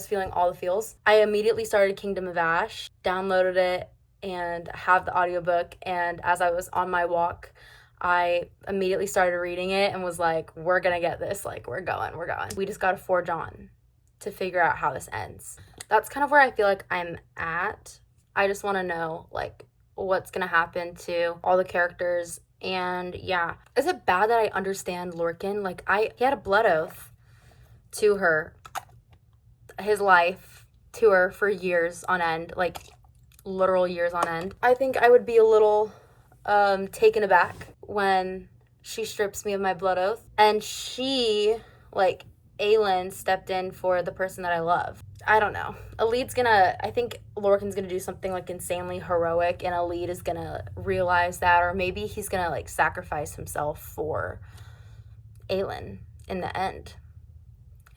Speaker 1: feeling all the feels. I immediately started Kingdom of Ash, downloaded it, and have the audiobook, and as I was on my walk, I immediately started reading it and was like, we're gonna get this, like, we're going. We just gotta forge on to figure out how this ends. That's kind of where I feel like I'm at. I just wanna know, like, what's gonna happen to all the characters, and yeah. Is it bad that I understand Lorcan? Like, he had a blood oath to her, his life, to her for years on end, like, literal years on end. I think I would be a little taken aback when she strips me of my blood oath and she, like, Aelin stepped in for the person that I love. I don't know. I think Lorcan's gonna do something like insanely heroic, and Elide is gonna realize that, or maybe he's gonna like sacrifice himself for Aelin in the end,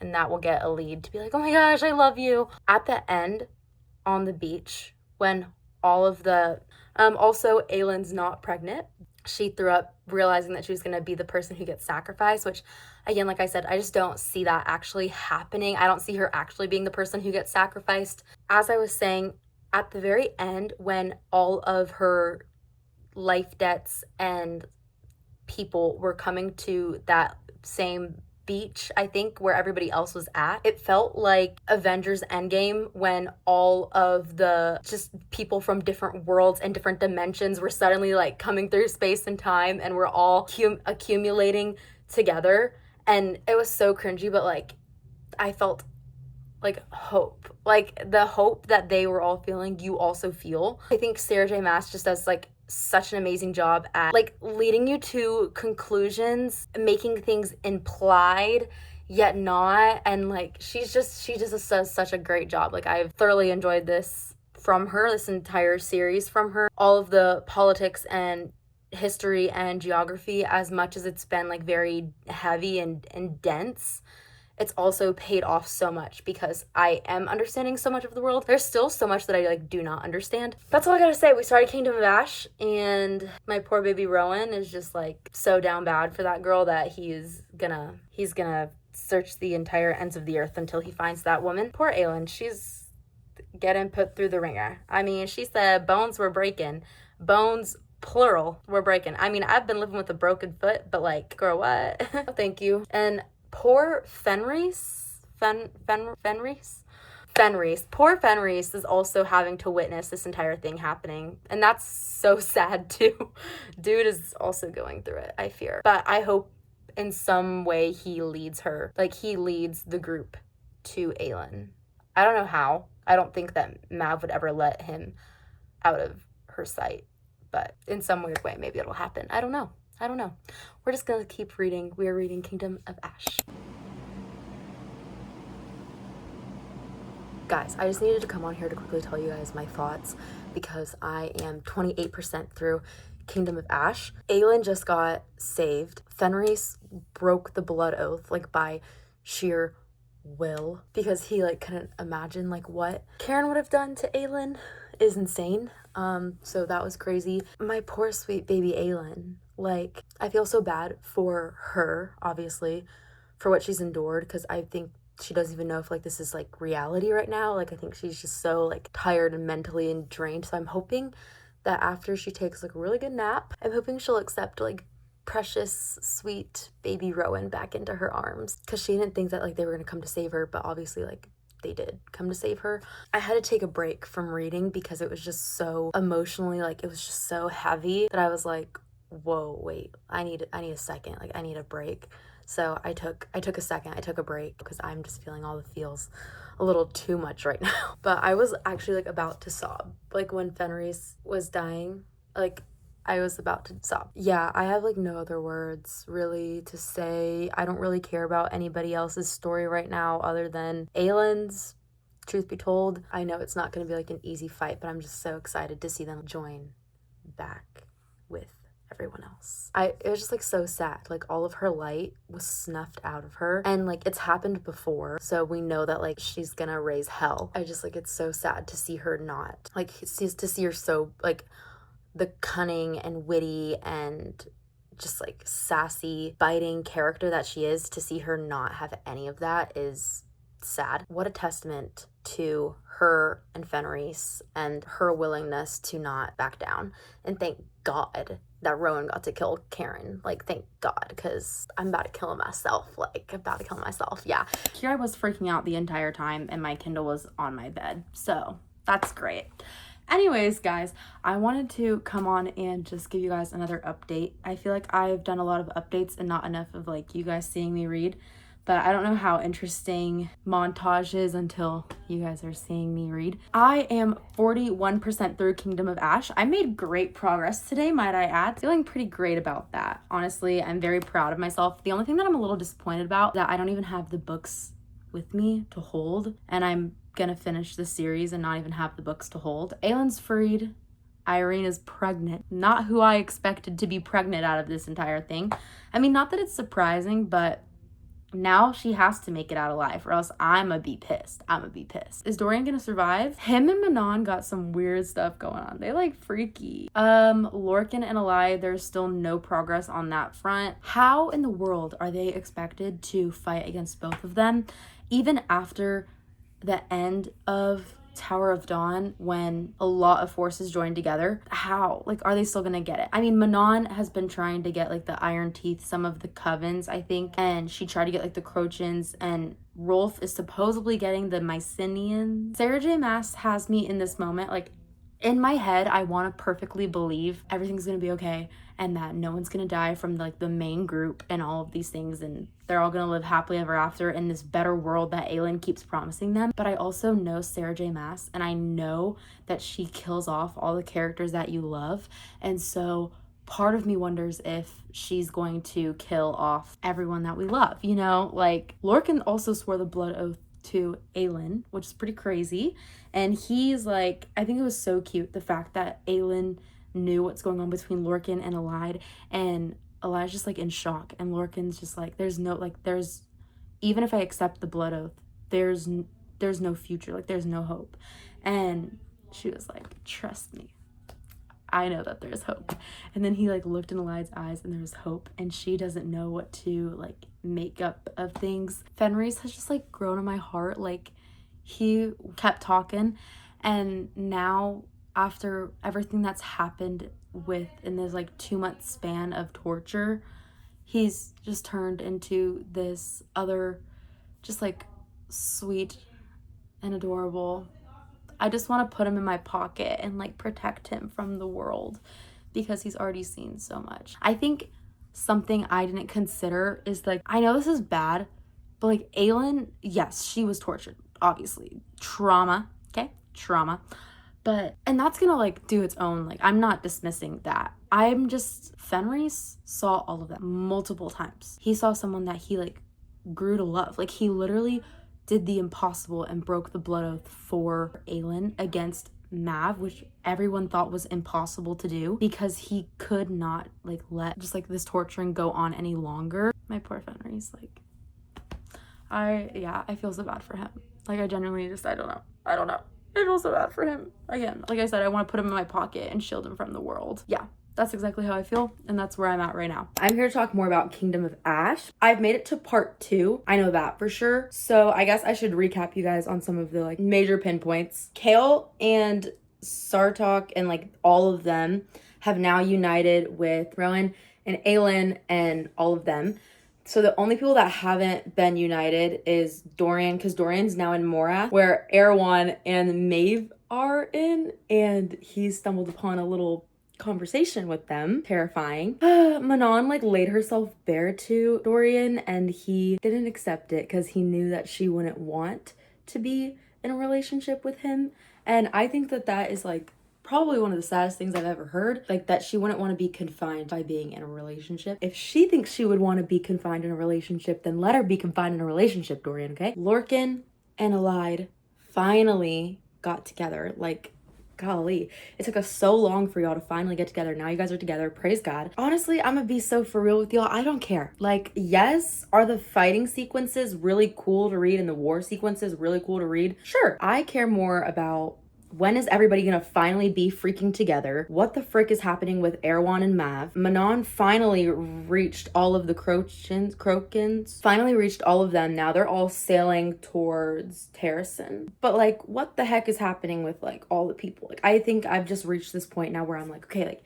Speaker 1: and that will get Elide to be like, oh my gosh, I love you. At the end on the beach, when all of the also Aelin's not pregnant, she threw up realizing that she was going to be the person who gets sacrificed, which, again, like I said, I just don't see that actually happening. I don't see her actually being the person who gets sacrificed. As I was saying, at the very end, when all of her life debts and people were coming to that same beach, I think, where everybody else was at, it felt like Avengers Endgame when all of the just people from different worlds and different dimensions were suddenly like coming through space and time, and we're all accumulating together, and it was so cringy, but like I felt like hope, like the hope that they were all feeling, you also feel. I think Sarah J Maas just does like such an amazing job at like leading you to conclusions, making things implied yet not, and like she just does such a great job. Like I've thoroughly enjoyed this from her, this entire series from her. All of the politics and history and geography, as much as it's been like very heavy and dense, it's also paid off so much because I am understanding so much of the world. There's still so much that I like do not understand. That's all I gotta say. We started Kingdom of Ash, and my poor baby Rowan is just like so down bad for that girl that he's gonna search the entire ends of the earth until he finds that woman. Poor Aelin, she's getting put through the ringer. I mean, she said bones were breaking. Bones, plural, were breaking. I mean, I've been living with a broken foot, but like, girl, what? Thank you. And
Speaker 2: poor Fenris. Fenris? Fenris. Poor Fenris is also having to witness this entire thing happening. And that's so sad too. Dude is also going through it, I fear. But I hope in some way he leads her. Like, he leads the group to Aelin. I don't know how. I don't think that Mav would ever let him out of her sight. But in some weird way, maybe it'll happen. I don't know. We're just gonna keep reading. We are reading Kingdom of Ash. Guys, I just needed to come on here to quickly tell you guys my thoughts because I am 28% through Kingdom of Ash. Aelin just got saved. Fenris broke the blood oath, like, by sheer will, because he, like, couldn't imagine, like, what Karen would have done to Aelin is insane. So that was crazy. My poor sweet baby Aelin. Like, I feel so bad for her, obviously, for what she's endured, because I think she doesn't even know if, like, this is, like, reality right now. Like, I think she's just so, like, tired and mentally and drained. So I'm hoping that after she takes, like, a really good nap, I'm hoping she'll accept, like, precious, sweet baby Rowan back into her arms, because she didn't think that, like, they were gonna come to save her, but obviously, like, they did come to save her. I had to take a break from reading because it was just so emotionally, like, it was just so heavy that I was like, whoa, wait, I need a second, like, I need a break. So I took a second, I took a break because I'm just feeling all the feels a little too much right now. But I was actually, like, about to sob, like, when Fenris was dying, like, I was about to sob. Yeah, I have, like, no other words really to say. I don't really care about anybody else's story right now other than Aelin's. Truth be told, I know it's not going to be, like, an easy fight, but I'm just so excited to see them join back with everyone else. It was just, like, so sad. Like, all of her light was snuffed out of her, and, like, it's happened before, so we know that, like, she's gonna raise hell. I just, like, it's so sad to see her not, like, to see her so, like, the cunning and witty and just, like, sassy, biting character that she is, to see her not have any of that is sad. What a testament to her and Fenris and her willingness to not back down. And thank God that Rowan got to kill Karen. Like, thank God, because I'm about to kill myself. Like, I'm about to kill myself. Yeah. Here I was freaking out the entire time, and my Kindle was on my bed. So that's great. Anyways, guys, I wanted to come on and just give you guys another update. I feel like I've done a lot of updates and not enough of, like, you guys seeing me read. But I don't know how interesting montage is until you guys are seeing me read. I am 41% through Kingdom of Ash. I made great progress today, might I add. Feeling pretty great about that. Honestly, I'm very proud of myself. The only thing that I'm a little disappointed about is that I don't even have the books with me to hold, and I'm gonna finish the series and not even have the books to hold. Aelin's freed. Irene is pregnant. Not who I expected to be pregnant out of this entire thing. I mean, not that it's surprising, but now she has to make it out alive, or else I'ma be pissed. Is Dorian gonna survive? Him and Manon got some weird stuff going on. They, like, freaky. Lorcan and Eli, there's still no progress on that front. How in the world are they expected to fight against both of them, even after the end of Tower of Dawn, when a lot of forces join together? How? Like, are they still gonna get it? I mean, Manon has been trying to get, like, the Iron Teeth, some of the Covens, I think, and she tried to get, like, the Crochans, and Rolf is supposedly getting the Mycenians. Sarah J. Maas has me in this moment, like, in my head, I want to perfectly believe everything's gonna be okay and that no one's gonna die from, like, the main group and all of these things, and they're all gonna live happily ever after in this better world that Aelin keeps promising them. But I also know Sarah J. Maas, and I know that she kills off all the characters that you love, and so part of me wonders if she's going to kill off everyone that we love, you know? Like, Lorcan also swore the blood oath to Aelin, which is pretty crazy. And he's like, I think it was so cute, the fact that Aelin knew what's going on between Lorcan and Elide, and Elide's just, like, in shock, and Lorcan's just like, even if I accept the blood oath, there's no future, like, there's no hope. And she was like, trust me, I know that there's hope. And then he, like, looked in Elide's eyes and there was hope, and she doesn't know what to, like, make up of things. Fenris has just, like, grown in my heart. Like, he kept talking, and now after everything that's happened in this, like, 2-month span of torture, he's just turned into this other, just like sweet and adorable. I just want to put him in my pocket and like protect him from the world because he's already seen so much. I think something I didn't consider is like, I know this is bad, but like Aelin, yes, she was tortured, obviously. Trauma, okay? Trauma. But, and that's gonna like do its own, like, I'm not dismissing that. I'm just, Fenris saw all of that multiple times. He saw someone that he like grew to love. Like he literally did the impossible and broke the blood oath for Aelin against Mav, which everyone thought was impossible to do because he could not like let just like this torturing go on any longer. My poor Fenris, like, I feel so bad for him. Like I genuinely just, I don't know. I feel so bad for him. Again, like I said, I want to put him in my pocket and shield him from the world. Yeah, that's exactly how I feel, and that's where I'm at right now. I'm here to talk more about Kingdom of Ash. I've made it to part 2. I know that for sure. So I guess I should recap you guys on some of the like major pinpoints. Kale and Sartok and like all of them have now united with Rowan and Aelin and all of them. So the only people that haven't been united is Dorian, because Dorian's now in Morath, where Erewhon and Maeve are in, and he stumbled upon a little conversation with them. Terrifying. Manon like laid herself bare to Dorian, and he didn't accept it because he knew that she wouldn't want to be in a relationship with him. And I think that that is like probably one of the saddest things I've ever heard, like that she wouldn't want to be confined by being in a relationship. If she thinks she would want to be confined in a relationship, then let her be confined in a relationship, Dorian, okay? Lorcan and Elide finally got together. Like, golly, it took us so long for y'all to finally get together. Now you guys are together, praise God. Honestly, I'm gonna be so for real with y'all, I don't care. Like, yes, are the fighting sequences really cool to read and the war sequences really cool to read? Sure, I care more about when is everybody gonna finally be freaking together? What the frick is happening with Erewhon and Mav? Manon finally reached all of the Crokins. Finally reached all of them. Now they're all sailing towards Terrasen. But like, what the heck is happening with like all the people? Like, I think I've just reached this point now where I'm like, okay, like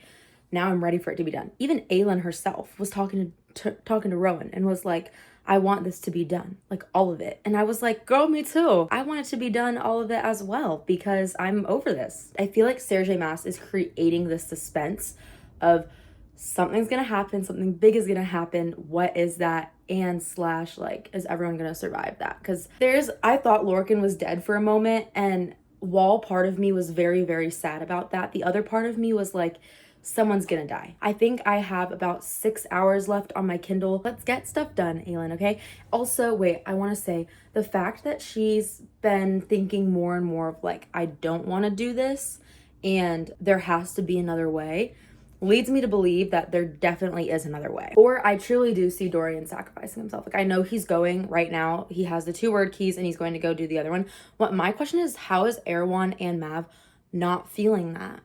Speaker 2: now I'm ready for it to be done. Even Aelin herself was talking to Rowan and was like, I want this to be done, like all of it. And I was like, girl, me too. I want it to be done, all of it as well, because I'm over this. I feel like Serge Mas is creating this suspense of something's gonna happen, something big is gonna happen. What is that? And slash, like, is everyone gonna survive that? Because I thought Lorcan was dead for a moment, and while part of me was very, very sad about that, the other part of me was like, someone's gonna die. I think I have about 6 hours left on my Kindle. Let's get stuff done, Aelin, okay? Also, wait, I wanna say, the fact that she's been thinking more and more of like, I don't wanna do this, and there has to be another way, leads me to believe that there definitely is another way. Or I truly do see Dorian sacrificing himself. Like, I know he's going right now, he has the 2 word keys and he's going to go do the other one. What my question is, how is Erewhon and Mav not feeling that?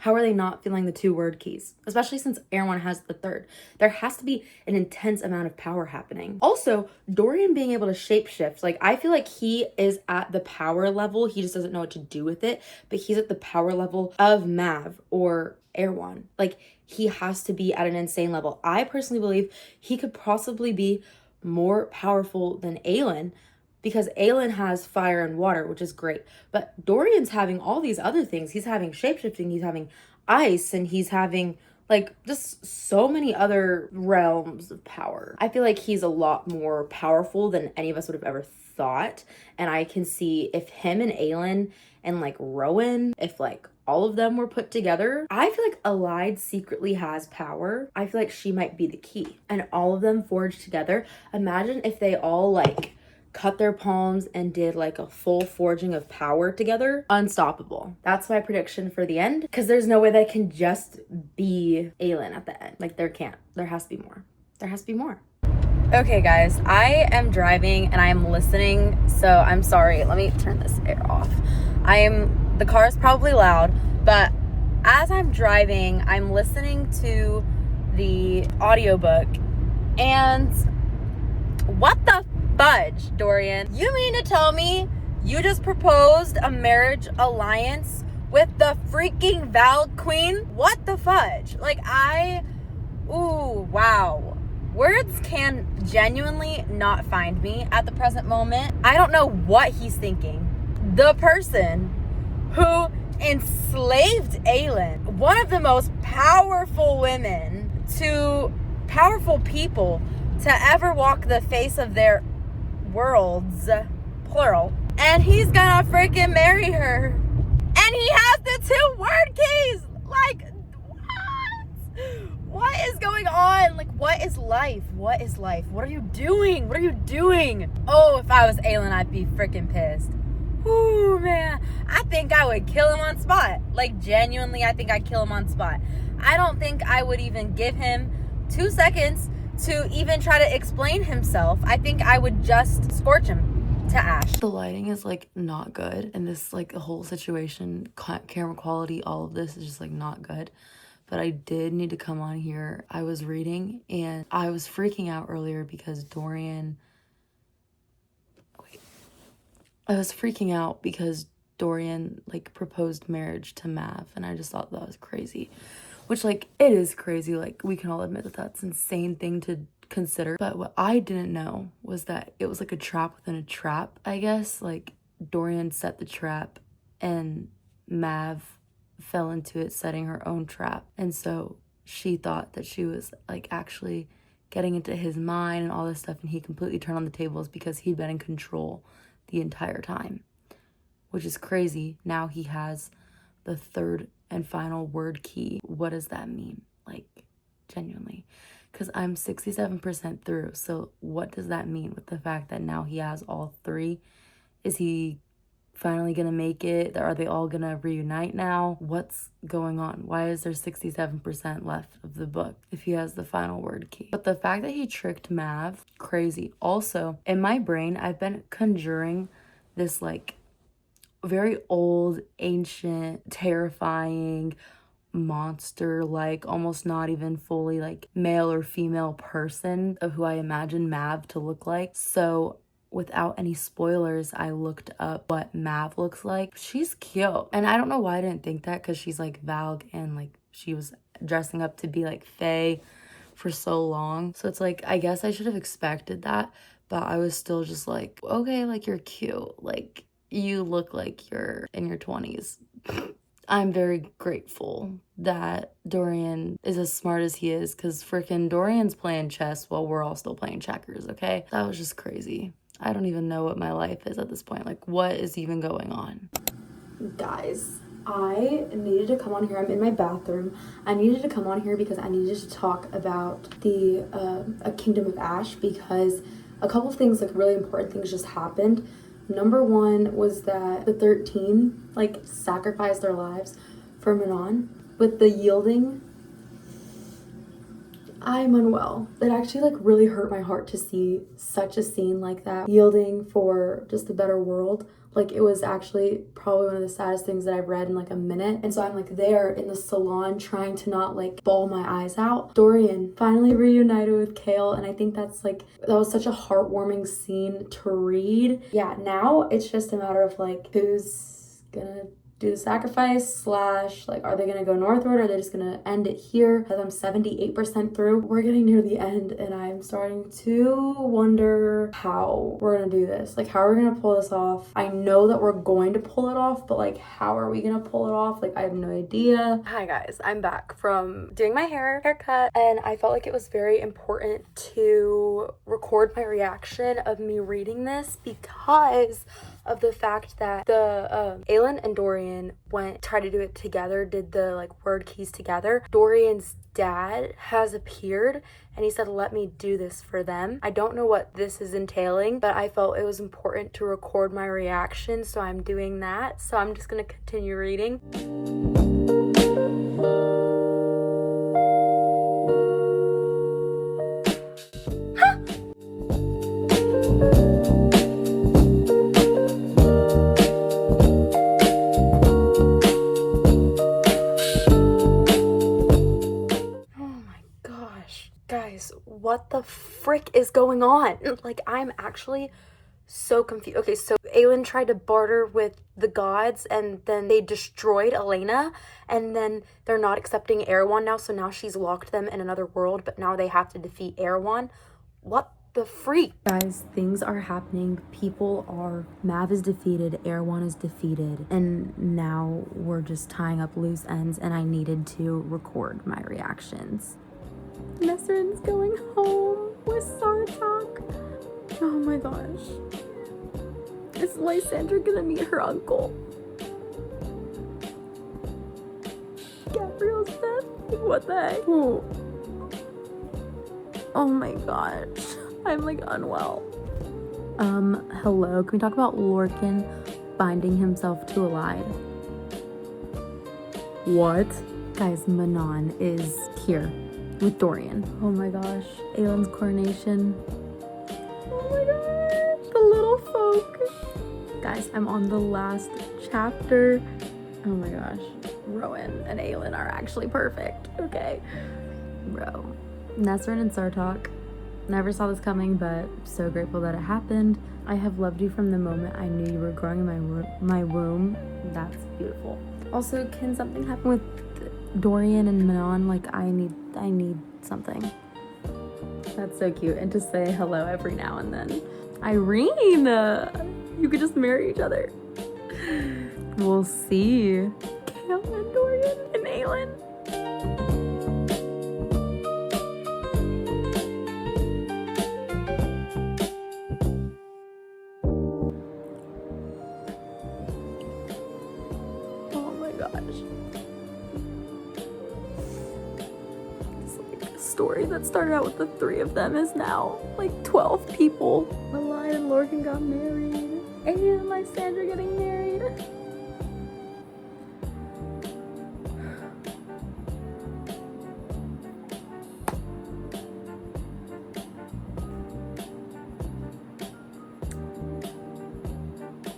Speaker 2: How are they not feeling the 2 word keys? Especially since Erewhon has the 3rd. There has to be an intense amount of power happening. Also, Dorian being able to shapeshift. Like, I feel like he is at the power level. He just doesn't know what to do with it. But he's at the power level of Mav or Erewhon. Like, he has to be at an insane level. I personally believe he could possibly be more powerful than Aelin, because Aelin has fire and water, which is great. But Dorian's having all these other things. He's having shapeshifting, he's having ice, and he's having like just so many other realms of power. I feel like he's a lot more powerful than any of us would have ever thought. And I can see if him and Aelin and like Rowan, if like all of them were put together, I feel like Elide secretly has power. I feel like she might be the key. And all of them forged together. Imagine if they all like cut their palms and did like a full forging of power together. Unstoppable. That's my prediction for the end, because there's no way that can just be Aelin at the end. Like, there can't. There has to be more. There has to be more. Okay guys, I am driving and I am listening, so I'm sorry. Let me turn this air off. The car is probably loud, but as I'm driving, I'm listening to the audiobook, and what the fudge, Dorian? You mean to tell me you just proposed a marriage alliance with the freaking Val Queen? What the fudge? Like, ooh, wow.
Speaker 1: Words can genuinely not find me at the present moment. I don't know what he's thinking. The person who enslaved Aelin, one of the most powerful women to powerful people to ever walk the face of their worlds, plural, and he's gonna freaking marry her. And he has the 2 word keys! Like, what is going on? Like, what is life? What is life? What are you doing? What are you doing? Oh, if I was Aelin, I'd be freaking pissed. Ooh, man. I think I would kill him on spot. Like, genuinely, I think I'd kill him on spot. I don't think I would even give him 2 seconds to even try to explain himself. I think I would just scorch him to ash.
Speaker 2: The lighting is like not good, and this like the whole situation, camera quality, all of this is just like not good. But I did need to come on here. I was reading and I was freaking out earlier because Dorian like proposed marriage to Mav, and I just thought that was crazy. Which, like, it is crazy. Like, we can all admit that that's an insane thing to consider. But what I didn't know was that it was like a trap within a trap, I guess. Like, Dorian set the trap and Mav fell into it, setting her own trap. And so she thought that she was like actually getting into his mind and all this stuff, and he completely turned on the tables because he'd been in control the entire time, which is crazy. Now he has the 3rd and final word key. What does that mean? Like, genuinely, because I'm 67% through. So what does that mean with the fact that now he has all 3? Is he finally gonna make it? Are they all gonna reunite now? What's going on? Why is there 67% left of the book if he has the final word key? But the fact that he tricked Mav, crazy. Also, in my brain, I've been conjuring this like very old, ancient, terrifying monster, like almost not even fully like male or female person of who I imagine Mav to look like. So without any spoilers, I looked up what Mav looks like. She's cute. And I don't know why I didn't think that, because she's like Valg and like she was dressing up to be like Fae for so long. So it's like, I guess I should have expected that, but I was still just like, okay, like you're cute. Like you look like you're in your 20s. I'm very grateful that Dorian is as smart as he is, because freaking Dorian's playing chess while we're all still playing checkers, okay? That was just crazy. I don't even know what my life is at this point. Like, what is even going on? Guys, I needed to come on here. I'm in my bathroom. I needed to come on here because I needed to talk about the A Kingdom of Ash, because a couple of things, like really important things, just happened. Number one was that the 13 like sacrificed their lives for Manon with the yielding. I'm unwell. It actually like really hurt my heart to see such a scene like that, yielding for just a better world. Like, it was actually probably one of the saddest things that I've read in like a minute. And so I'm like there in the salon trying to not like bawl my eyes out. Dorian finally reunited with Kale, and I think that's like, that was such a heartwarming scene to read. Yeah, now it's just a matter of like who's gonna do the sacrifice, slash like, are they gonna go northward, or are they just gonna end it here? Because I'm 78% through. We're getting near the end and I'm starting to wonder how we're gonna do this. Like, how are we gonna pull this off? I know that we're going to pull it off, but like, how are we gonna pull it off? Like, I have no idea. Hi guys, I'm back from doing my haircut, and I felt like it was very important to record my reaction of me reading this because of the fact that the Aelin and Dorian tried to do it together, did the like word keys together. Dorian's dad has appeared and he said, let me do this for them. I don't know what this is entailing, but I felt it was important to record my reaction, so I'm doing that. So I'm just gonna continue reading. Guys, what the frick is going on? Like, I'm actually so confused. Okay, so Aelin tried to barter with the gods, and then they destroyed Elena, and then they're not accepting Erewhon now, so now she's locked them in another world, but now they have to defeat Erewhon. What the freak? Guys, things are happening. Mav is defeated, Erewhon is defeated, and now we're just tying up loose ends, and I needed to record my reactions. Nesrin's going home with Sartok. Oh my gosh. Is Lysandra gonna meet her uncle? Gabriel's death? What the heck? Ooh. Oh my gosh. I'm like unwell. Hello. Can we talk about Lorcan binding himself to Alide? What? Guys, Manon is here with Dorian. Oh my gosh. Aelin's coronation. Oh my gosh. The little folk. Guys, I'm on the last chapter. Oh my gosh. Rowan and Aelin are actually perfect. Okay. Bro. Nesrin and Sartok. Never saw this coming, but so grateful that it happened. I have loved you from the moment I knew you were growing in my womb. That's beautiful. Also, can something happen with Dorian and Manon? Like, I need something. That's so cute. And to say hello every now and then. Irene! You could just marry each other. We'll see. Kale and Dorian and Aelin. Oh my gosh. It's like a story that started out with the 3 of them is now like 12 people. Alide and Lorcan got married. Aiden and Lysandra getting married.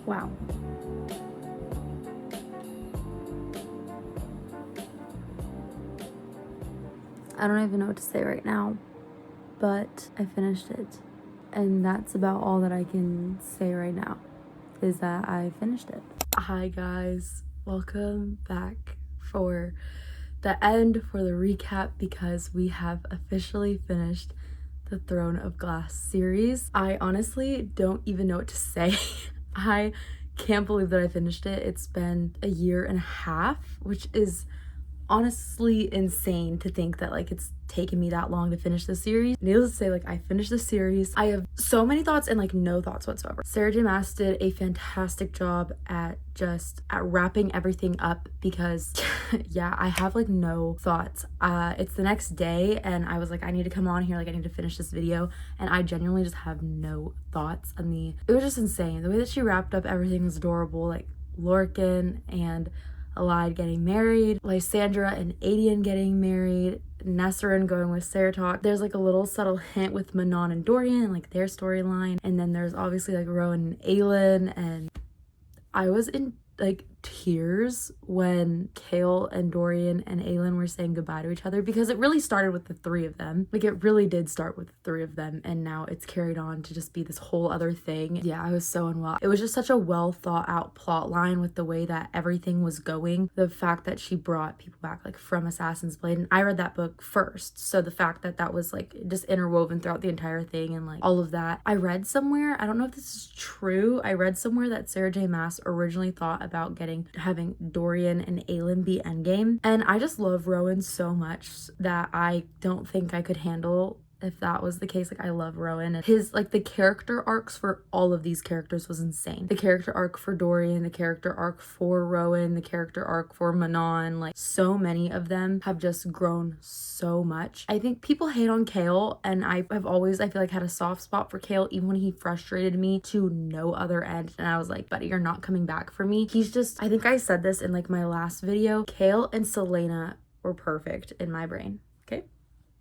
Speaker 2: Wow. I don't even know what to say right now, but I finished it. And that's about all that I can say right now, is that I finished it. Hi guys, welcome back for the end, for the recap, because we have officially finished the Throne of Glass series. I honestly don't even know what to say. I can't believe that I finished it. It's been a year and a half, which is honestly insane to think that like it's taken me that long to finish the series. Needless to say, like I finished the series. I have so many thoughts and like no thoughts whatsoever. Sarah J. Maas did a fantastic job at wrapping everything up, because yeah, I have like no thoughts. It's the next day and I was like, I need to come on here, like I need to finish this video, and I genuinely just have no thoughts. And it was just insane. The way that she wrapped up everything was adorable. Like Lorcan and Alide getting married, Lysandra and Aedion getting married, Nesrin going with Sartok. There's like a little subtle hint with Manon and Dorian and like their storyline, and then there's obviously like Rowan and Aelin, and I was in like tears when Kale and Dorian and Aelin were saying goodbye to each other, because it really started with the 3 of them. Like it really did start with the 3 of them, and now it's carried on to just be this whole other thing. Yeah, I was so unwell. It was just such a well thought out plot line with the way that everything was going. The fact that she brought people back like from Assassin's Blade, and I read that book first, so the fact that that was like just interwoven throughout the entire thing and like all of that. I read somewhere, I don't know if this is true, I read somewhere that Sarah J. Maas originally thought about having Dorian and Aelin be endgame, and I just love Rowan so much that I don't think I could handle if that was the case. Like I love Rowan, and his like the character arcs for all of these characters was insane. The character arc for Dorian, the character arc for Rowan, the character arc for Manon, like so many of them have just grown so much. I think people hate on Kale, and I have always, I feel like, had a soft spot for Kale, even when he frustrated me to no other end, and I was like, buddy, you're not coming back for me. He's just, I think I said this in like my last video, Kale and Selena were perfect in my brain. Okay,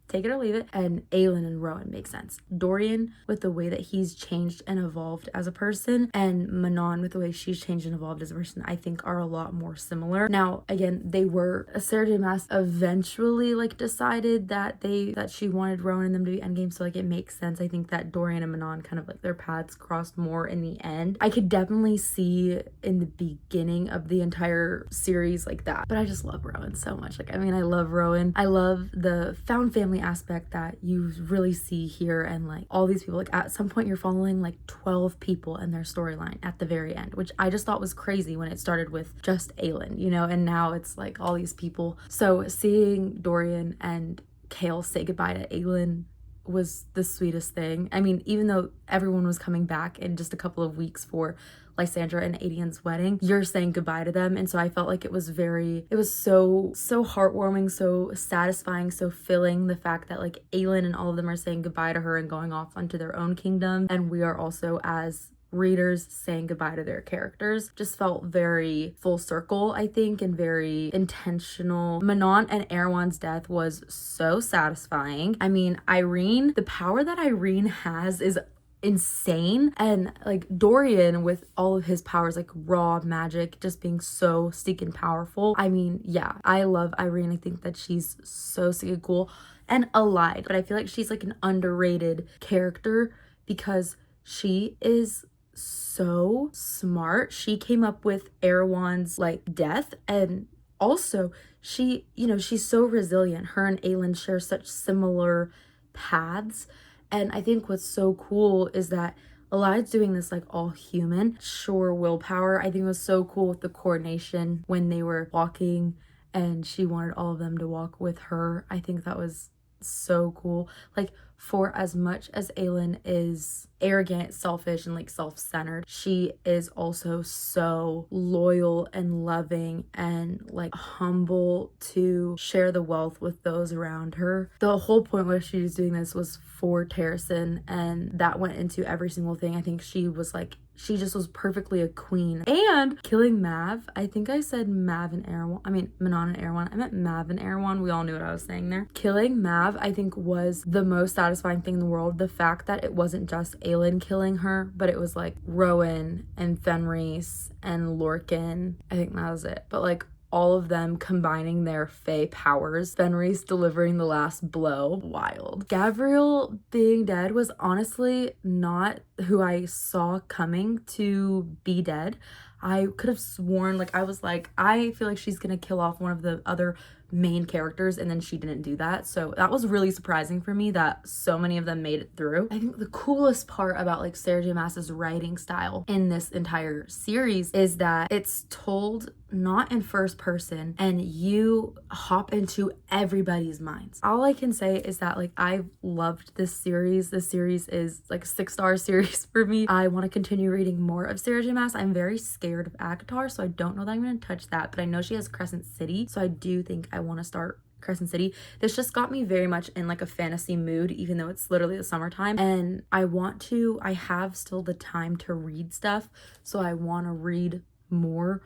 Speaker 2: take it or leave it. And Aelin and Rowan make sense. Dorian with the way that he's changed and evolved as a person, and Manon with the way she's changed and evolved as a person, I think are a lot more similar. Now, again, they were, Sarah J Maas eventually like decided that she wanted Rowan and them to be endgame, so like it makes sense. I think that Dorian and Manon kind of like their paths crossed more in the end. I could definitely see in the beginning of the entire series like that, but I just love Rowan so much. Like, I mean, I love Rowan. I love the found family aspect that you really see here, and like all these people, like at some point you're following like 12 people and their storyline at the very end, which I just thought was crazy when it started with just Aelin, you know, and now it's like all these people. So seeing Dorian and Kale say goodbye to Aelin was the sweetest thing. I mean, even though everyone was coming back in just a couple of weeks for Lysandra and Adian's wedding, you're saying goodbye to them. And so I felt like it was so heartwarming, so satisfying, so filling, the fact that like Aelin and all of them are saying goodbye to her and going off onto their own kingdom, and we are also as readers saying goodbye to their characters. Just felt very full circle, I think, and very intentional. Manon and Erewhon's death was so satisfying. I mean, Irene, the power that Irene has is insane, and like Dorian with all of his powers, like raw magic, just being so stinking powerful. I mean, yeah, I love Irene. I think that she's so stinking cool and allied, but I feel like she's like an underrated character because she is so smart. She came up with Erewhon's like death, and also she, you know, she's so resilient. Her and Aelin share such similar paths, and I think what's so cool is that Allied's doing this like all human. Sure, willpower. I think it was so cool with the coordination when they were walking and she wanted all of them to walk with her. I think that was so cool. Like, for as much as Aelin is arrogant, selfish, and like self-centered, she is also so loyal and loving and like humble to share the wealth with those around her. The whole point where she was doing this was for Terrasen, and that went into every single thing. I think she was like, she just was perfectly a queen. And killing Mav, I think I said Mav and Erewhon. I mean, Manon and Erewhon. I meant Mav and Erewhon. We all knew what I was saying there. Killing Mav, I think, was the most satisfying thing in the world. The fact that it wasn't just Aelin killing her, but it was like Rowan and Fenris and Lorcan. I think that was it. But like all of them combining their fae powers, Fenris delivering the last blow. Wild. Gabriel being dead was honestly not who I saw coming to be dead. I could have sworn, like, I was like, I feel like she's gonna kill off one of the other main characters, and then she didn't do that. So that was really surprising for me that so many of them made it through. I think the coolest part about like Sarah J Maas's writing style in this entire series is that it's told not in first person, and you hop into everybody's minds. All I can say is that like I've loved this series. This series is like a 6-star series for me. I want to continue reading more of Sarah J Maas. I'm very scared of ACOTAR, so I don't know that I'm going to touch that, but I know she has Crescent City, so I do think I want to start Crescent City. This just got me very much in like a fantasy mood, even though it's literally the summertime, and I have still the time to read stuff, so I want to read more,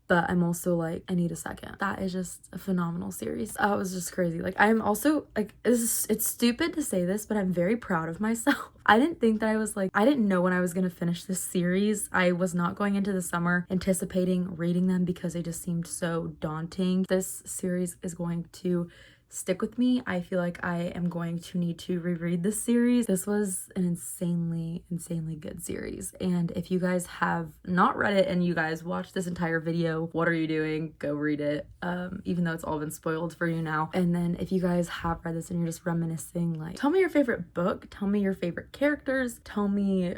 Speaker 2: but I'm also like, I need a second. That is just a phenomenal series. It was just crazy. Like, I'm also like, it's stupid to say this, but I'm very proud of myself. I didn't think that I didn't know when I was gonna finish this series. I was not going into the summer anticipating reading them because they just seemed so daunting. This series is going to stick with me. I feel like I am going to need to reread this series. This was an insanely good series, and if you guys have not read it and you guys watched this entire video, what are you doing? Go read it, even though it's all been spoiled for you now. And then if you guys have read this and you're just reminiscing, like, tell me your favorite book, tell me your favorite characters, tell me,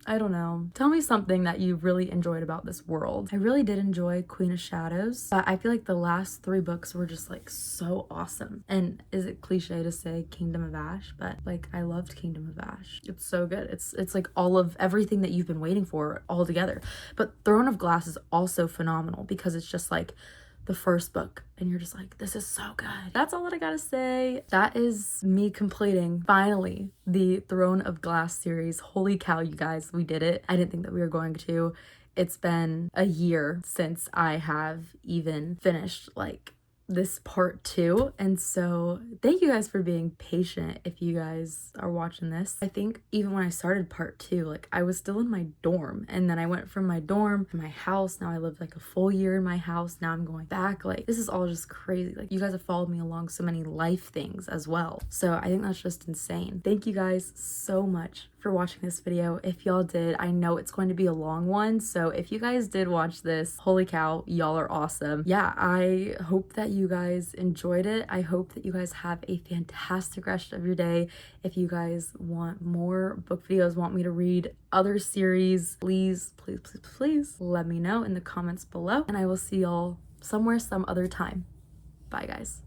Speaker 2: I don't know, tell me something that you really enjoyed about this world. I really did enjoy Queen of Shadows, but I feel like the last 3 books were just like so awesome. And is it cliche to say Kingdom of Ash? But like, I loved Kingdom of Ash. It's so good. It's like all of everything that you've been waiting for all together. But Throne of Glass is also phenomenal because it's just like the first book and you're just like, this is so good. That's all that I gotta say. That is me completing finally the Throne of Glass series. Holy cow, you guys, we did it. I didn't think that we were going to. It's been a year since I have even finished like
Speaker 1: this part 2. And so thank you guys for being patient if you guys are watching this. I think even when I started part 2, like I was still in my dorm, and then I went from my dorm to my house. Now I lived like a full year in my house. Now I'm going back. Like this is all just crazy. Like you guys have followed me along so many life things as well. So I think that's just insane. Thank you guys so much for watching this video. If y'all did, I know it's going to be a long one, so if you guys did watch this, holy cow, y'all are awesome. Yeah, I hope that you guys enjoyed it. I hope that you guys have a fantastic rest of your day. If you guys want more book videos, want me to read other series, please let me know in the comments below, and I will see y'all somewhere some other time. Bye guys.